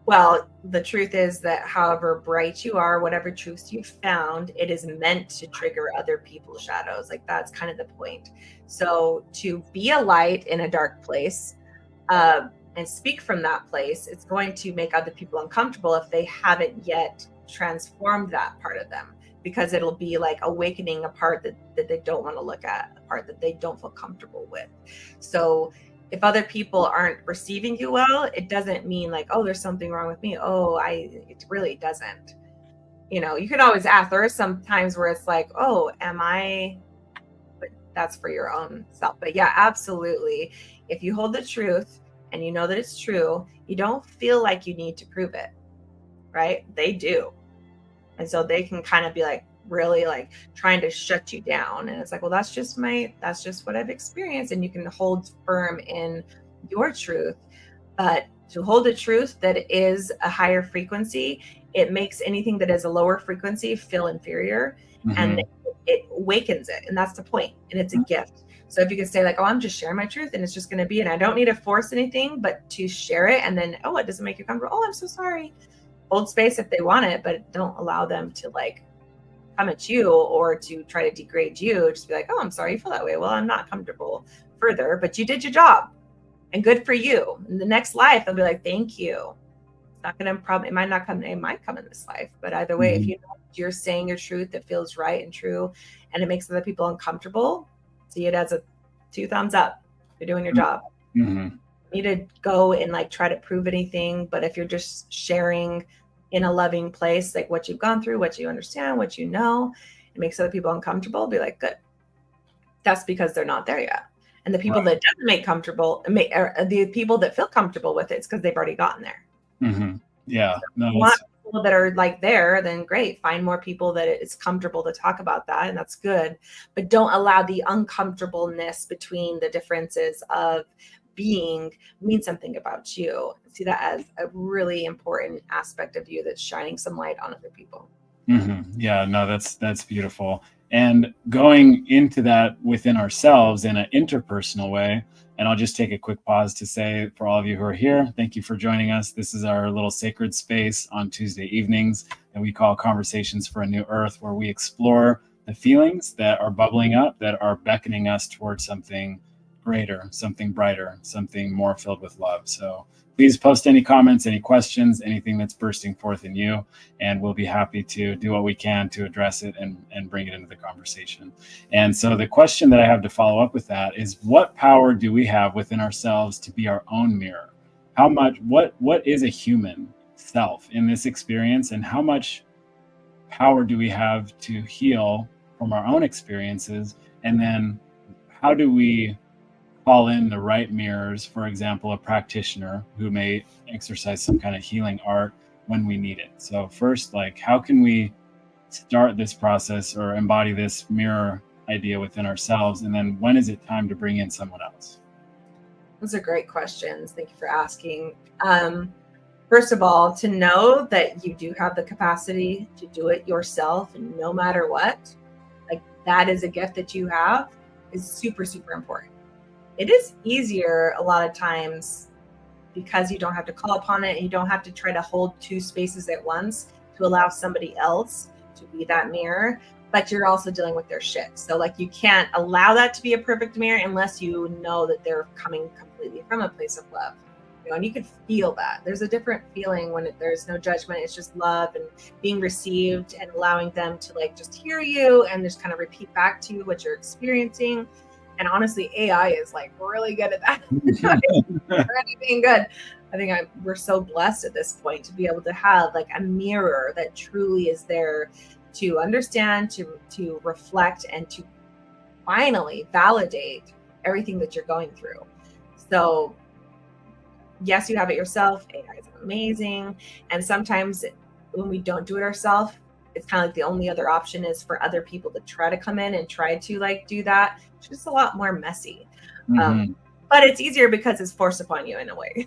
Well, the truth is that however bright you are, whatever truths you've found, it is meant to trigger other people's shadows. Like that's kind of the point. So to be a light in a dark place, and speak from that place, it's going to make other people uncomfortable if they haven't yet transformed that part of them, because it'll be like awakening a part that they don't want to look at, a part that they don't feel comfortable with. So if other people aren't receiving you well, it doesn't mean like, oh, there's something wrong with me. It really doesn't. You can always ask. There are some times where it's like, oh, am I? But that's for your own self. But yeah, absolutely. If you hold the truth and you know that it's true, you don't feel like you need to prove it, right? They do. And so they can kind of be like really like trying to shut you down. And it's like, well, that's just what I've experienced. And you can hold firm in your truth. But to hold a truth that is a higher frequency, it makes anything that is a lower frequency feel inferior. And it awakens it. And that's the point. And it's a gift. So if you can say like, oh, I'm just sharing my truth and it's just going to be, and I don't need to force anything, but to share it. And then, oh, it doesn't make you comfortable. Oh, I'm so sorry. Hold space if they want it, but don't allow them to like come at you or to try to degrade you. Just be like, oh, I'm sorry you feel that way. Well, I'm not comfortable further, but you did your job and good for you. In the next life, they'll be like, thank you. It's not going to probably, it might come in this life, but either way, if you know you're saying your truth that feels right and true, and it makes other people uncomfortable, see it as a 2 thumbs up. You're doing your job. You need to go and like try to prove anything. But if you're just sharing in a loving place, like what you've gone through, what you understand, what you know, it makes other people uncomfortable. Be like, good. That's because they're not there yet. And the people that doesn't make comfortable, the people that feel comfortable with it's because they've already gotten there. Yeah. No, want people that are like there, then great. Find more people that it's comfortable to talk about that, and that's good. But don't allow the uncomfortableness between the differences of being mean something about you. See that as a really important aspect of you that's shining some light on other people. Yeah, no, that's beautiful. And going into that within ourselves in an interpersonal way, and I'll just take a quick pause to say for all of you who are here, thank you for joining us. This is our little sacred space on Tuesday evenings that we call Conversations for a New Earth, where we explore the feelings that are bubbling up, that are beckoning us towards something greater, something brighter, something more filled with love. So please post any comments, any questions, anything that's bursting forth in you, and we'll be happy to do what we can to address it and bring it into the conversation. And so the question that I have to follow up with that is, what power do we have within ourselves to be our own mirror? How much, what is a human self in this experience, and how much power do we have to heal from our own experiences? And then how do we call in the right mirrors, for example, a practitioner who may exercise some kind of healing art when we need it? So first, like, how can we start this process or embody this mirror idea within ourselves? And then when is it time to bring in someone else? Those are great questions. Thank you for asking. First of all, to know that you do have the capacity to do it yourself, and no matter what, like that is a gift that you have, is super, super important. It is easier a lot of times because you don't have to call upon it and you don't have to try to hold 2 spaces at once to allow somebody else to be that mirror, but you're also dealing with their shit. So like you can't allow that to be a perfect mirror unless you know that they're coming completely from a place of love. And you can feel that. There's a different feeling when there's no judgment. It's just love and being received and allowing them to like just hear you and just kind of repeat back to you what you're experiencing. And honestly, AI is like really good at that. Really being good. I think we're so blessed at this point to be able to have like a mirror that truly is there to understand, to reflect, and to finally validate everything that you're going through. So yes, you have it yourself. AI is amazing. And sometimes when we don't do it ourselves, it's kind of like the only other option is for other people to try to come in and try to like do that. It's just a lot more messy. But it's easier because it's forced upon you in a way.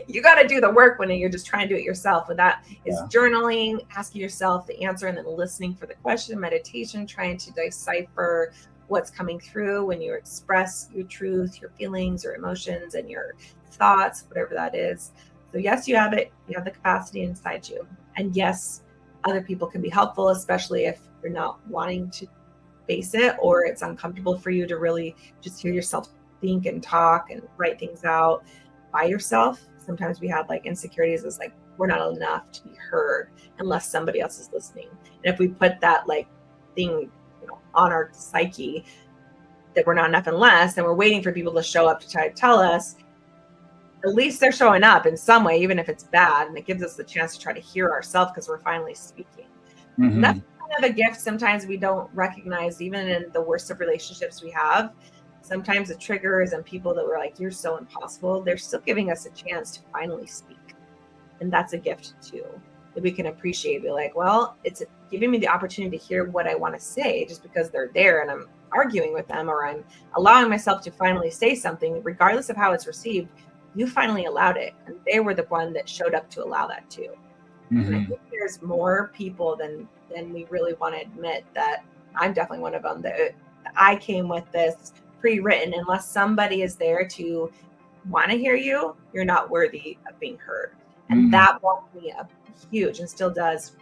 You got to do the work when you're just trying to do it yourself. And that is journaling, asking yourself the answer, and then listening for the question, meditation, trying to decipher what's coming through when you express your truth, your feelings, your emotions, and your thoughts, whatever that is. So yes, you have it. You have the capacity inside you. And yes, other people can be helpful, especially if you're not wanting to face it, or it's uncomfortable for you to really just hear yourself think and talk and write things out by yourself. Sometimes we have like insecurities as like we're not enough to be heard unless somebody else is listening. And if we put that like thing, on our psyche that we're not enough unless, and we're waiting for people to show up to try to tell us, at least they're showing up in some way, even if it's bad, and it gives us the chance to try to hear ourselves because we're finally speaking. And that's kind of a gift sometimes we don't recognize, even in the worst of relationships we have. Sometimes the triggers and people that were like, you're so impossible, they're still giving us a chance to finally speak. And that's a gift too, that we can appreciate. Be like, well, it's giving me the opportunity to hear what I want to say just because they're there and I'm arguing with them, or I'm allowing myself to finally say something, regardless of how it's received. You finally allowed it. And they were the one that showed up to allow that too. And I think there's more people than we really want to admit that I'm definitely one of them, that I came with this pre-written. Unless somebody is there to want to hear you, you're not worthy of being heard. And that walked me up huge, and still does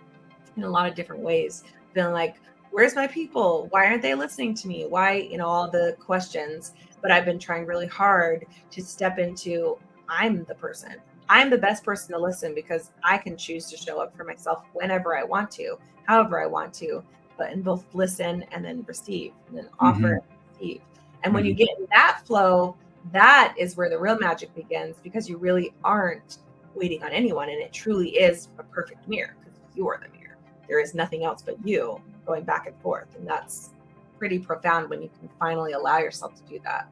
in a lot of different ways, feeling like, where's my people? Why aren't they listening to me? Why, all the questions. But I've been trying really hard to step into, I'm the person. I'm the best person to listen, because I can choose to show up for myself whenever I want to, however I want to, but in both listen and then receive, and then offer and receive. And when you get in that flow, that is where the real magic begins, because you really aren't waiting on anyone. And it truly is a perfect mirror, because you are the mirror. There is nothing else but you going back and forth. And that's pretty profound when you can finally allow yourself to do that,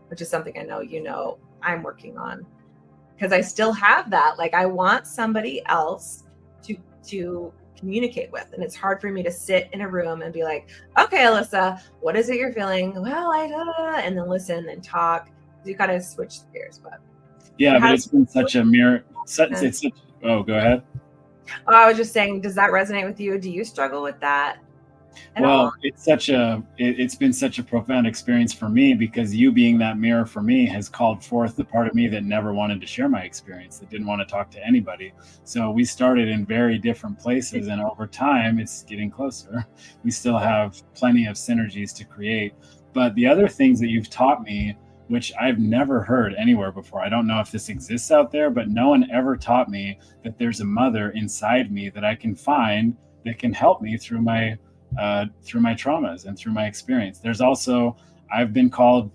which is something I know I'm working on, because I still have that. Like, I want somebody else to communicate with. And it's hard for me to sit in a room and be like, okay, Alyssa, what is it you're feeling? Well, and then listen and talk. You got to switch gears. But yeah, but it's been such a mirror. Oh, go ahead. Oh, I was just saying, does that resonate with you? Do you struggle with that? Well, it's been such a profound experience for me, because you being that mirror for me has called forth the part of me that never wanted to share my experience, that didn't want to talk to anybody. So we started in very different places, and over time it's getting closer. We still have plenty of synergies to create. But the other things that you've taught me, which I've never heard anywhere before, I don't know if this exists out there, but no one ever taught me that there's a mother inside me that I can find that can help me through my traumas and through my experience. There's also, I've been called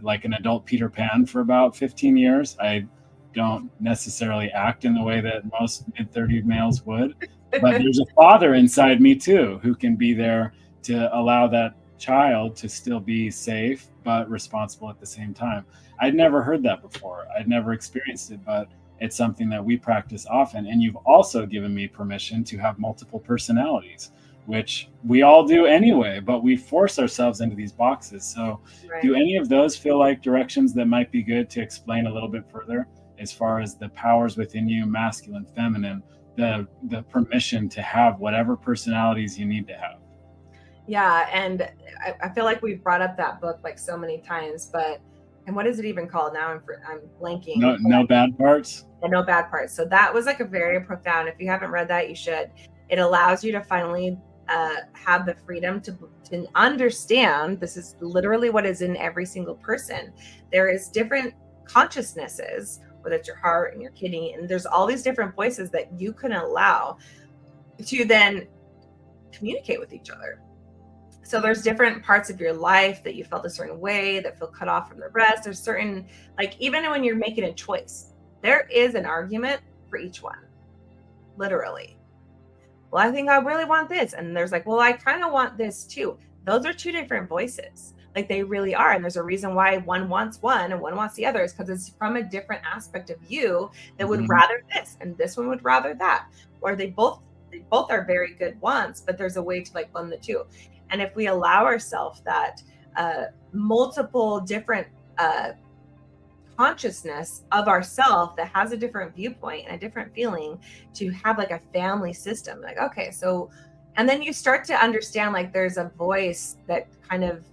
like an adult Peter Pan for about 15 years. I don't necessarily act in the way that most mid-30 males would, but there's a father inside me too, who can be there to allow that child to still be safe but responsible at the same time. I'd never heard that before. I'd never experienced it, but it's something that we practice often. And you've also given me permission to have multiple personalities, which we all do anyway, but we force ourselves into these boxes. So do any of those feel like directions that might be good to explain a little bit further, as far as the powers within you, masculine, feminine, the permission to have whatever personalities you need to have? Yeah. And I feel like we've brought up that book like so many times, and what is it even called? Now I'm blanking. No Bad Parts? No Bad Parts. So that was like a very profound, if you haven't read that, you should. It allows you to finally have the freedom to understand this is literally what is in every single person. There is different consciousnesses, whether it's your heart and your kidney, and there's all these different voices that you can allow to then communicate with each other. So there's different parts of your life that you felt a certain way that feel cut off from the rest. There's certain, like, even when you're making a choice, there is an argument for each one, literally. Well, I think I really want this. And there's like, well, I kind of want this too. Those are two different voices. Like, they really are. And there's a reason why one wants one and one wants the other, is because it's from a different aspect of you that would rather this, and this one would rather that. Or they both are very good wants, but there's a way to like blend the two. And if we allow ourselves that multiple different consciousness of ourself that has a different viewpoint and a different feeling, to have like a family system. Like, okay, so, and then you start to understand like there's a voice that kind of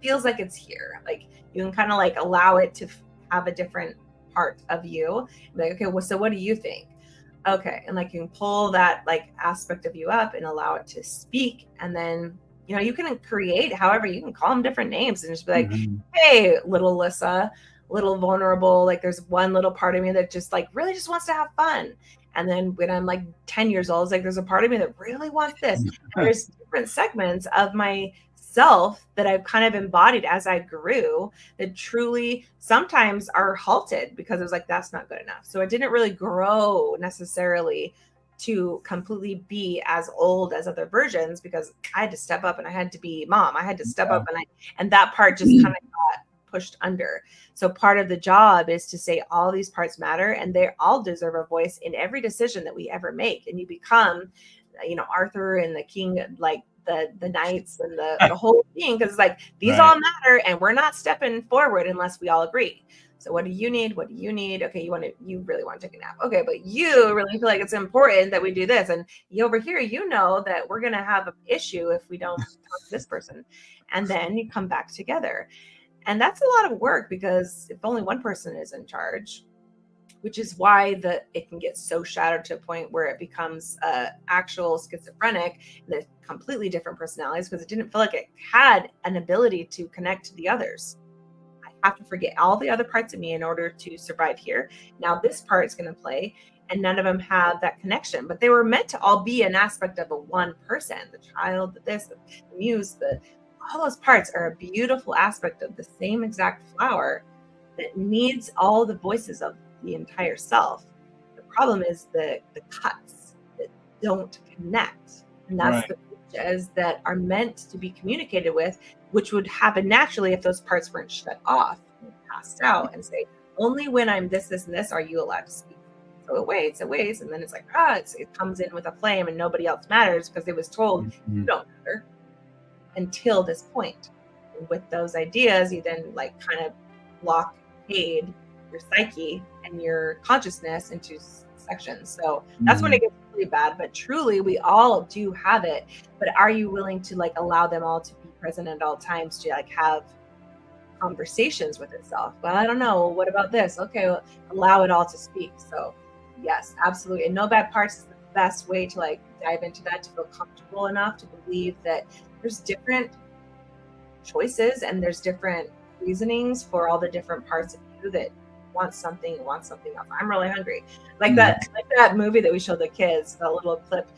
feels like it's here. Like you can kind of like allow it to have a different part of you. Like, okay, well, so what do you think? Okay. And like you can pull that like aspect of you up and allow it to speak. And then, you know, you can create however, you can call them different names and just be like, hey, little Lissa, little vulnerable. Like there's one little part of me that just like really just wants to have fun. And then when I'm like 10 years old, it's like there's a part of me that really wants this. And there's different segments of myself that I've kind of embodied as I grew that truly sometimes are halted because it was like, that's not good enough. So it didn't really grow necessarily to completely be as old as other versions, because I had to step up and I had to be mom. I had to step up and that part just kind of got pushed under. So part of the job is to say all these parts matter and they all deserve a voice in every decision that we ever make. And you become, you know, Arthur and the king, like the knights and the whole thing, because like these all matter and we're not stepping forward unless we all agree. So what do you need? What do you need? Okay, you really want to take a nap. Okay, but you really feel like it's important that we do this. And you over here, you know that we're gonna have an issue if we don't talk to this person. And then you come back together. And that's a lot of work, because if only one person is in charge, which is why it can get so shattered to a point where it becomes actual schizophrenic and a completely different personalities, because it didn't feel like it had an ability to connect to the others. I have to forget all the other parts of me in order to survive here. Now this part is going to play, and none of them have that connection, but they were meant to all be an aspect of a one person, the child, the muse, all those parts are a beautiful aspect of the same exact flower that needs all the voices of the entire self. The problem is the cuts that don't connect. And that's the bridges that are meant to be communicated with, which would happen naturally if those parts weren't shut off and passed out, and say, only when I'm this, this, and this are you allowed to speak. So it waits, and then it's like, it comes in with a flame and nobody else matters because it was told you don't matter until this point. And with those ideas, you then like kind of blockade your psyche and your consciousness into sections. So that's when it gets really bad. But truly, we all do have it. But are you willing to like allow them all to be present at all times, to like have conversations with itself? Well, I don't know. What about this? Okay, well, allow it all to speak. So yes, absolutely. And no bad parts is the best way to like dive into that, to feel comfortable enough to believe that there's different choices and there's different reasonings for all the different parts of you that want something else. I'm really hungry. Like that movie that we showed the kids, that little clip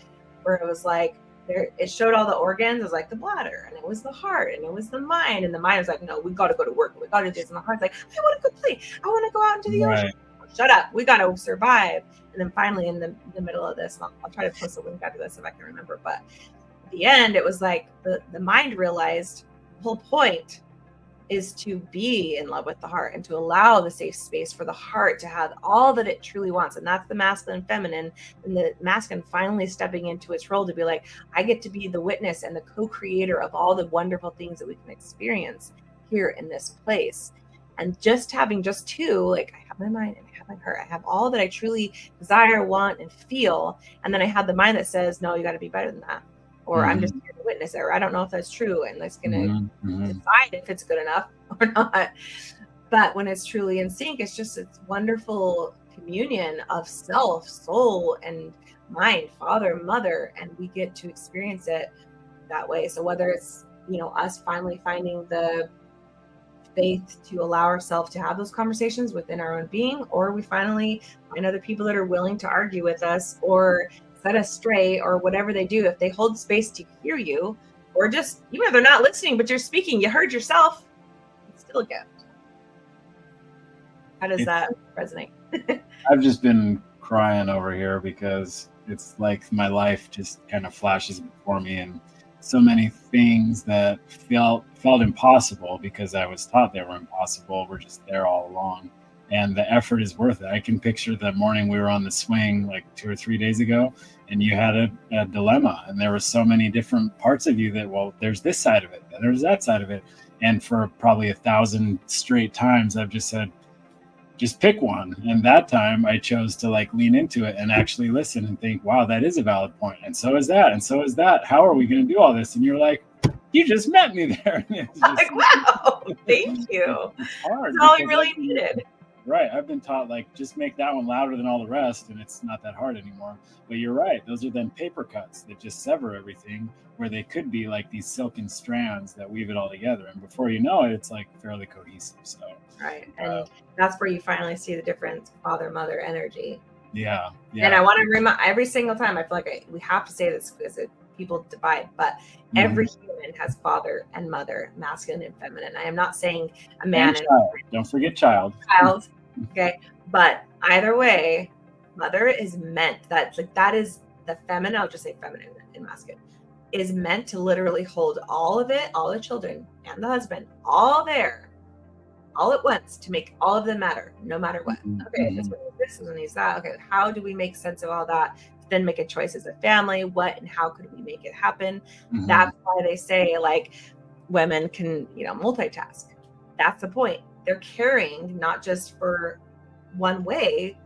where it was like, it showed all the organs. It was like the bladder, and it was the heart, and it was the mind. And the mind was like, no, we got to go to work. We got to do this. And the heart's like, I want to go play. I want to go out into the ocean. Shut up. We got to survive. And then finally in the middle of this, I'll try to post a link after this if I can remember. But at the end, it was like the mind realized the whole point is to be in love with the heart and to allow the safe space for the heart to have all that it truly wants. And that's the masculine and feminine, and the masculine finally stepping into its role to be like, I get to be the witness and the co-creator of all the wonderful things that we can experience here in this place. And just having just two, like I have my mind and I have my heart, I have all that I truly desire, want, and feel. And then I have the mind that says, no, you got to be better than that. Or I'm just here to witness it, or I don't know if that's true, and that's going to decide if it's good enough or not. But when it's truly in sync, it's wonderful communion of self, soul, and mind, father, mother, and we get to experience it that way. So whether it's, us finally finding the faith to allow ourselves to have those conversations within our own being, or we finally find other people that are willing to argue with us or set us straight, or whatever they do, if they hold space to hear you, or just even if they're not listening but you're speaking, you heard yourself, it's still a gift. How does that resonate? I've just been crying over here because it's like my life just kind of flashes before me, and so many things that felt impossible because I was taught they were impossible were just there all along. And the effort is worth it. I can picture the morning we were on the swing like 2 or 3 days ago, and you had a dilemma, and there were so many different parts of you that, well, there's this side of it, there's that side of it. And for probably 1,000 straight times, I've just said, just pick one. And that time I chose to like lean into it and actually listen and think, wow, that is a valid point. And so is that. And so is that. How are we going to do all this? And you're like, you just met me there. It's just, like, wow, thank you. It's hard. That's all we really needed. Right. I've been taught like just make that one louder than all the rest, and it's not that hard anymore. But you're right. Those are then paper cuts that just sever everything, where they could be like these silken strands that weave it all together. And before you know it, it's like fairly cohesive. So right. And that's where you finally see the difference, father-mother energy. Yeah. And I want to remind every single time, I feel like we have to say this because people divide, but every human has father and mother, masculine and feminine. I am not saying a man and child. Don't forget child. Okay. But either way, mother is meant, that is the feminine, I'll just say feminine and masculine, is meant to literally hold all of it, all the children and the husband, all there, all at once, to make all of them matter, no matter what. Okay, this one needs this one needs that. Okay, how do we make sense of all that? Then make a choice as a family. What and how could we make it happen? That's why they say like women can, multitask. That's the point. They're caring not just for one way.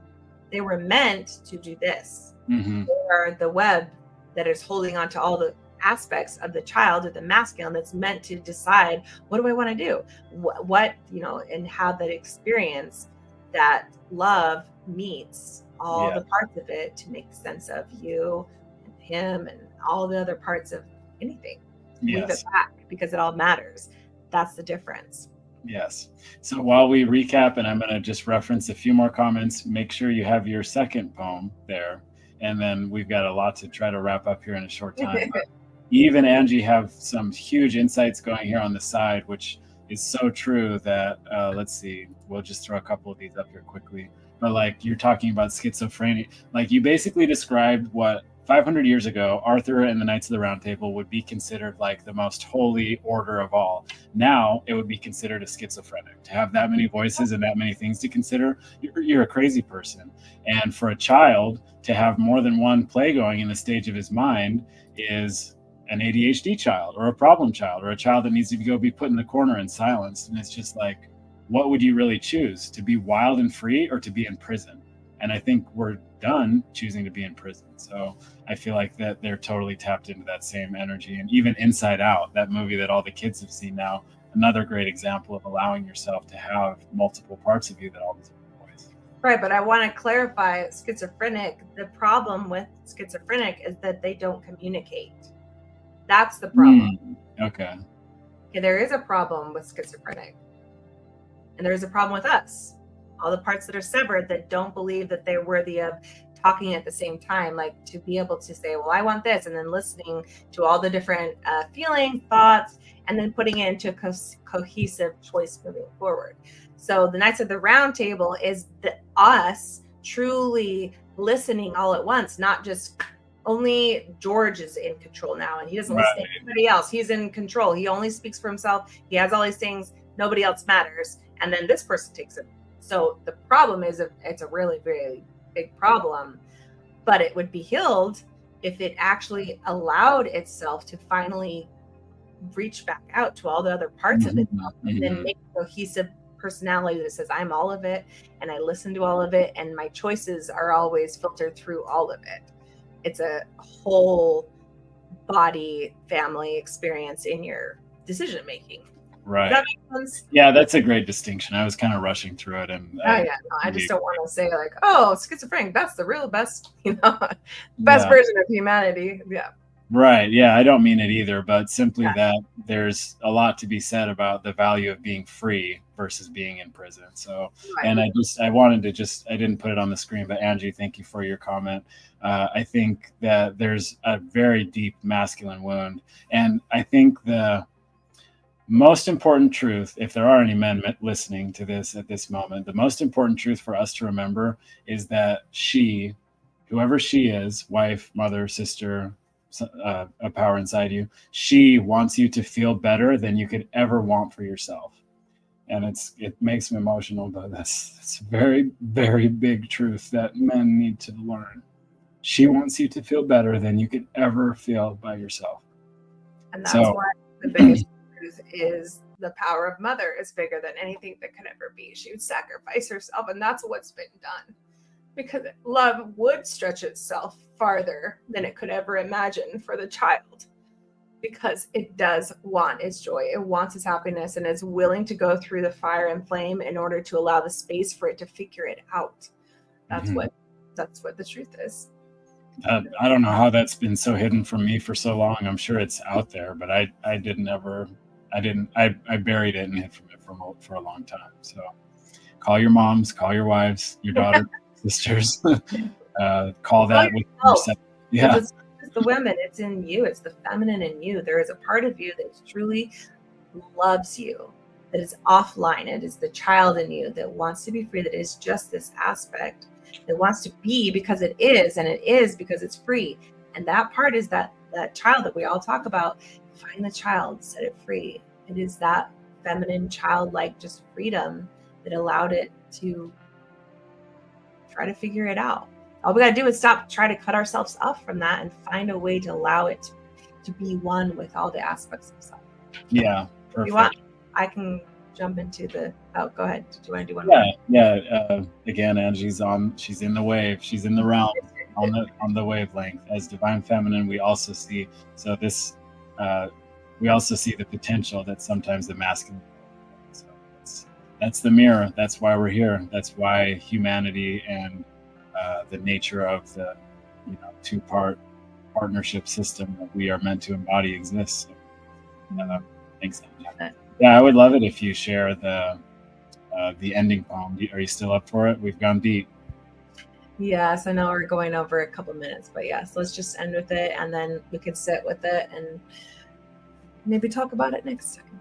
They were meant to do this. They are the web that is holding on to all the aspects of the child or the masculine that's meant to decide, what do I want to do? What, and how that experience, that love meets all the parts of it to make sense of you and him and all the other parts of anything. Leave it back because it all matters. That's the difference. Yes. So while we recap, and I'm going to just reference a few more comments, make sure you have your second poem there. And then we've got a lot to try to wrap up here in a short time. But Eve and Angie have some huge insights going here on the side, which is so true that, let's see, we'll just throw a couple of these up here quickly. But like you're talking about schizophrenia, like you basically described what 500 years ago, Arthur and the Knights of the Round Table would be considered like the most holy order of all. Now it would be considered a schizophrenic. To have that many voices and that many things to consider, you're a crazy person. And for a child to have more than one play going in the stage of his mind is an ADHD child or a problem child or a child that needs to go be put in the corner and silenced. And it's just like, what would you really choose? To be wild and free or to be in prison? And I think we're done choosing to be in prison. So I feel like that they're totally tapped into that same energy. And even Inside Out, that movie that all the kids have seen now, another great example of allowing yourself to have multiple parts of you that all the voice. Right, but I want to clarify schizophrenic. The problem with schizophrenic is that they don't communicate. That's the problem. Okay, there is a problem with schizophrenic. And there is a problem with us. All the parts that are severed that don't believe that they're worthy of talking at the same time, like to be able to say, well, I want this, and then listening to all the different feelings, thoughts, and then putting it into a cohesive choice moving forward. So the Knights of the Round Table is us truly listening all at once, not just only George is in control now, and he doesn't listen to anybody else. He's in control. He only speaks for himself. He has all these things. Nobody else matters. And then this person takes it. So the problem is, it's a really, really big problem, but it would be healed if it actually allowed itself to finally reach back out to all the other parts of itself and then make a cohesive personality that says, I'm all of it, and I listen to all of it, and my choices are always filtered through all of it. It's a whole body family experience in your decision making. Right. Does that make sense? Yeah, that's a great distinction. I was kind of rushing through it, and I just don't want to say like, oh, schizophrenic, that's the real best, best version of humanity. Yeah. Right. Yeah, I don't mean it either, but simply that there's a lot to be said about the value of being free versus being in prison. So, and I didn't put it on the screen, but Angie, thank you for your comment. I think that there's a very deep masculine wound, and I think the most important truth, if there are any men listening to this at this moment, the most important truth for us to remember is that she, whoever she is, wife, mother, sister, a power inside you, she wants you to feel better than you could ever want for yourself. And it makes me emotional, but that's a very, very big truth that men need to learn. She wants you to feel better than you could ever feel by yourself. And that's why the biggest truth is the power of mother is bigger than anything that could ever be. She would sacrifice herself, and that's what's been done. Because love would stretch itself farther than it could ever imagine for the child. Because it does want its joy, it wants its happiness, and is willing to go through the fire and flame in order to allow the space for it to figure it out. That's what the truth is. I don't know how that's been so hidden from me for so long. I'm sure it's out there, but I buried it and hid from it for a long time. So call your moms, call your wives, your daughters, sisters, call that with yourself. Yeah. It's the women, it's in you, it's the feminine in you. There is a part of you that truly loves you, that is offline. It is the child in you that wants to be free, that is just this aspect. It wants to be because it is, and it is because it's free. And that part is that child that we all talk about. Find the child, set it free. It is that feminine, childlike, just freedom that allowed it to try to figure it out. All we got to do is try to cut ourselves off from that and find a way to allow it to be one with all the aspects of self. Yeah, perfect. If you want, I can jump into the. Oh, go ahead. Do you want to do one? Yeah. Again, Angie's she's in the wave. She's in the realm on the wavelength. As divine feminine, we also see we also see the potential that sometimes the masculine. So that's the mirror. That's why we're here. That's why humanity and the nature of the two-part partnership system that we are meant to embody exists. So, thanks, Angie. Yeah, I would love it if you share the ending poem. Are you still up for it? We've gone deep. Yes, I know we're going over a couple minutes, but yes, let's just end with it, and then we can sit with it and maybe talk about it next time.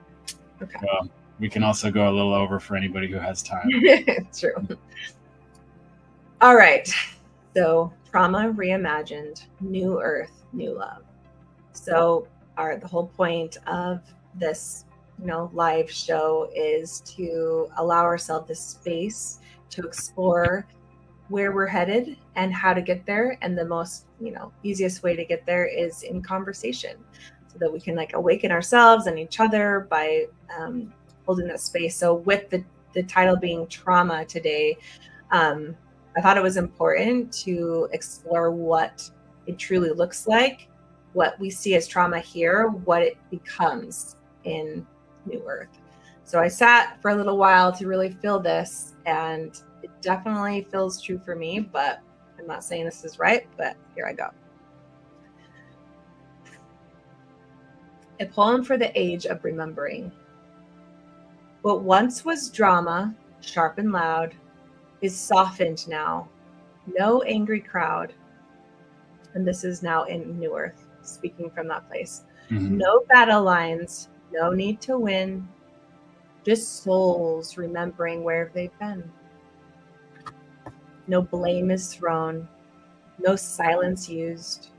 Okay. Well, we can also go a little over for anybody who has time. True. All right. So, trauma reimagined, new earth, new love. So, the whole point of this live show is to allow ourselves the space to explore where we're headed and how to get there. And the most, easiest way to get there is in conversation, so that we can awaken ourselves and each other by holding that space. So with the title being trauma today, I thought it was important to explore what it truly looks like, what we see as trauma here, what it becomes in New Earth. So I sat for a little while to really feel this, and it definitely feels true for me, but I'm not saying this is right, but here I go. A poem for the age of remembering. What once was drama, sharp and loud, is softened now. No angry crowd. And this is now in New Earth, speaking from that place. Mm-hmm. No battle lines, no need to win, just souls remembering where they've been. No blame is thrown, no silence used,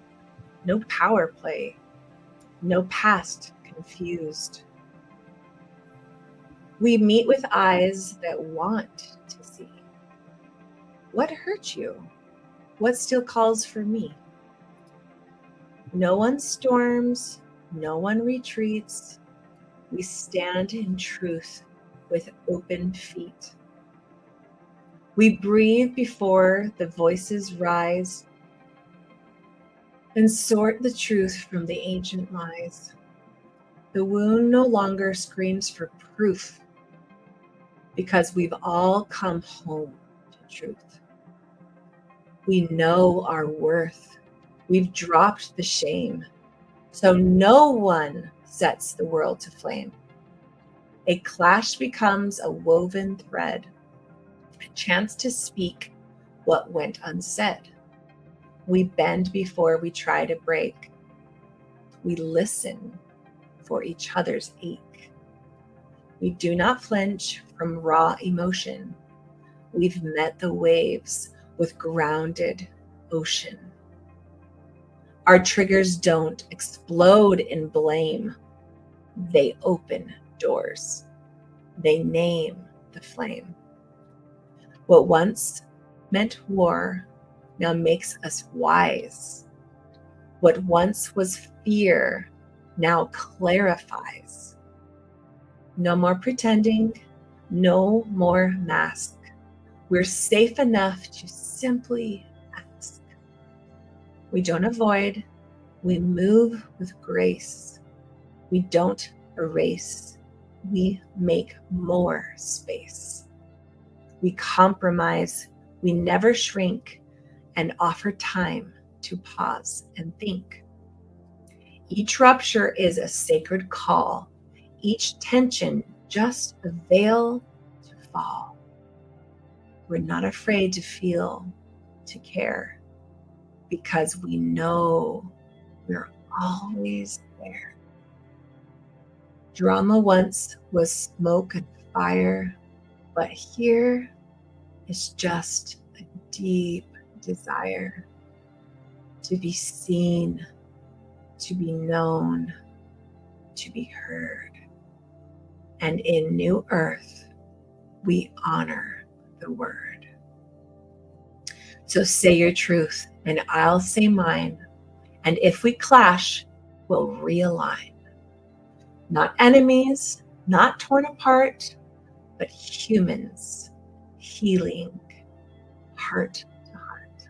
no power play, no past confused. We meet with eyes that want to see. What hurt you? What still calls for me? No one storms, no one retreats. We stand in truth with open feet. We breathe before the voices rise and sort the truth from the ancient lies. The wound no longer screams for proof, because we've all come home to truth. We know our worth. We've dropped the shame, so no one sets the world to flame. A clash becomes a woven thread, a chance to speak what went unsaid. We bend before we try to break. We listen for each other's ache. We do not flinch from raw emotion. We've met the waves with grounded ocean. Our triggers don't explode in blame. They open doors. They name the flame. What once meant war now makes us wise. What once was fear now clarifies. No more pretending. No more mask. We're safe enough to simply ask. We don't avoid. We move with grace. We don't erase. We make more space. We compromise. We never shrink and offer time to pause and think. Each rupture is a sacred call. Each tension just a veil to fall. We're not afraid to feel, to care, because we know we're always there. Drama once was smoke and fire, but here is just a deep desire to be seen, to be known, to be heard. And in New Earth, we honor the word. So say your truth, and I'll say mine. And if we clash, we'll realign. Not enemies, not torn apart, but humans healing heart to heart.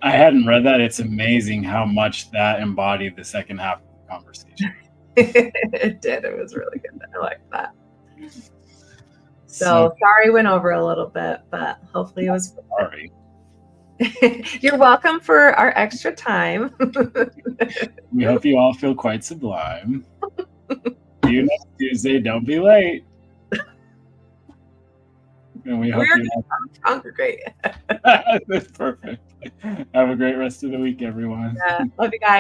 I hadn't read that. It's amazing how much that embodied the second half of the conversation. It did. It was really good. I like that. So sorry went over a little bit, but hopefully it was. Sorry. You're welcome for our extra time. We hope you all feel quite sublime. See you next Tuesday. Don't be late. And we hope you congregate. That's perfect. Have a great rest of the week, everyone. Love you guys.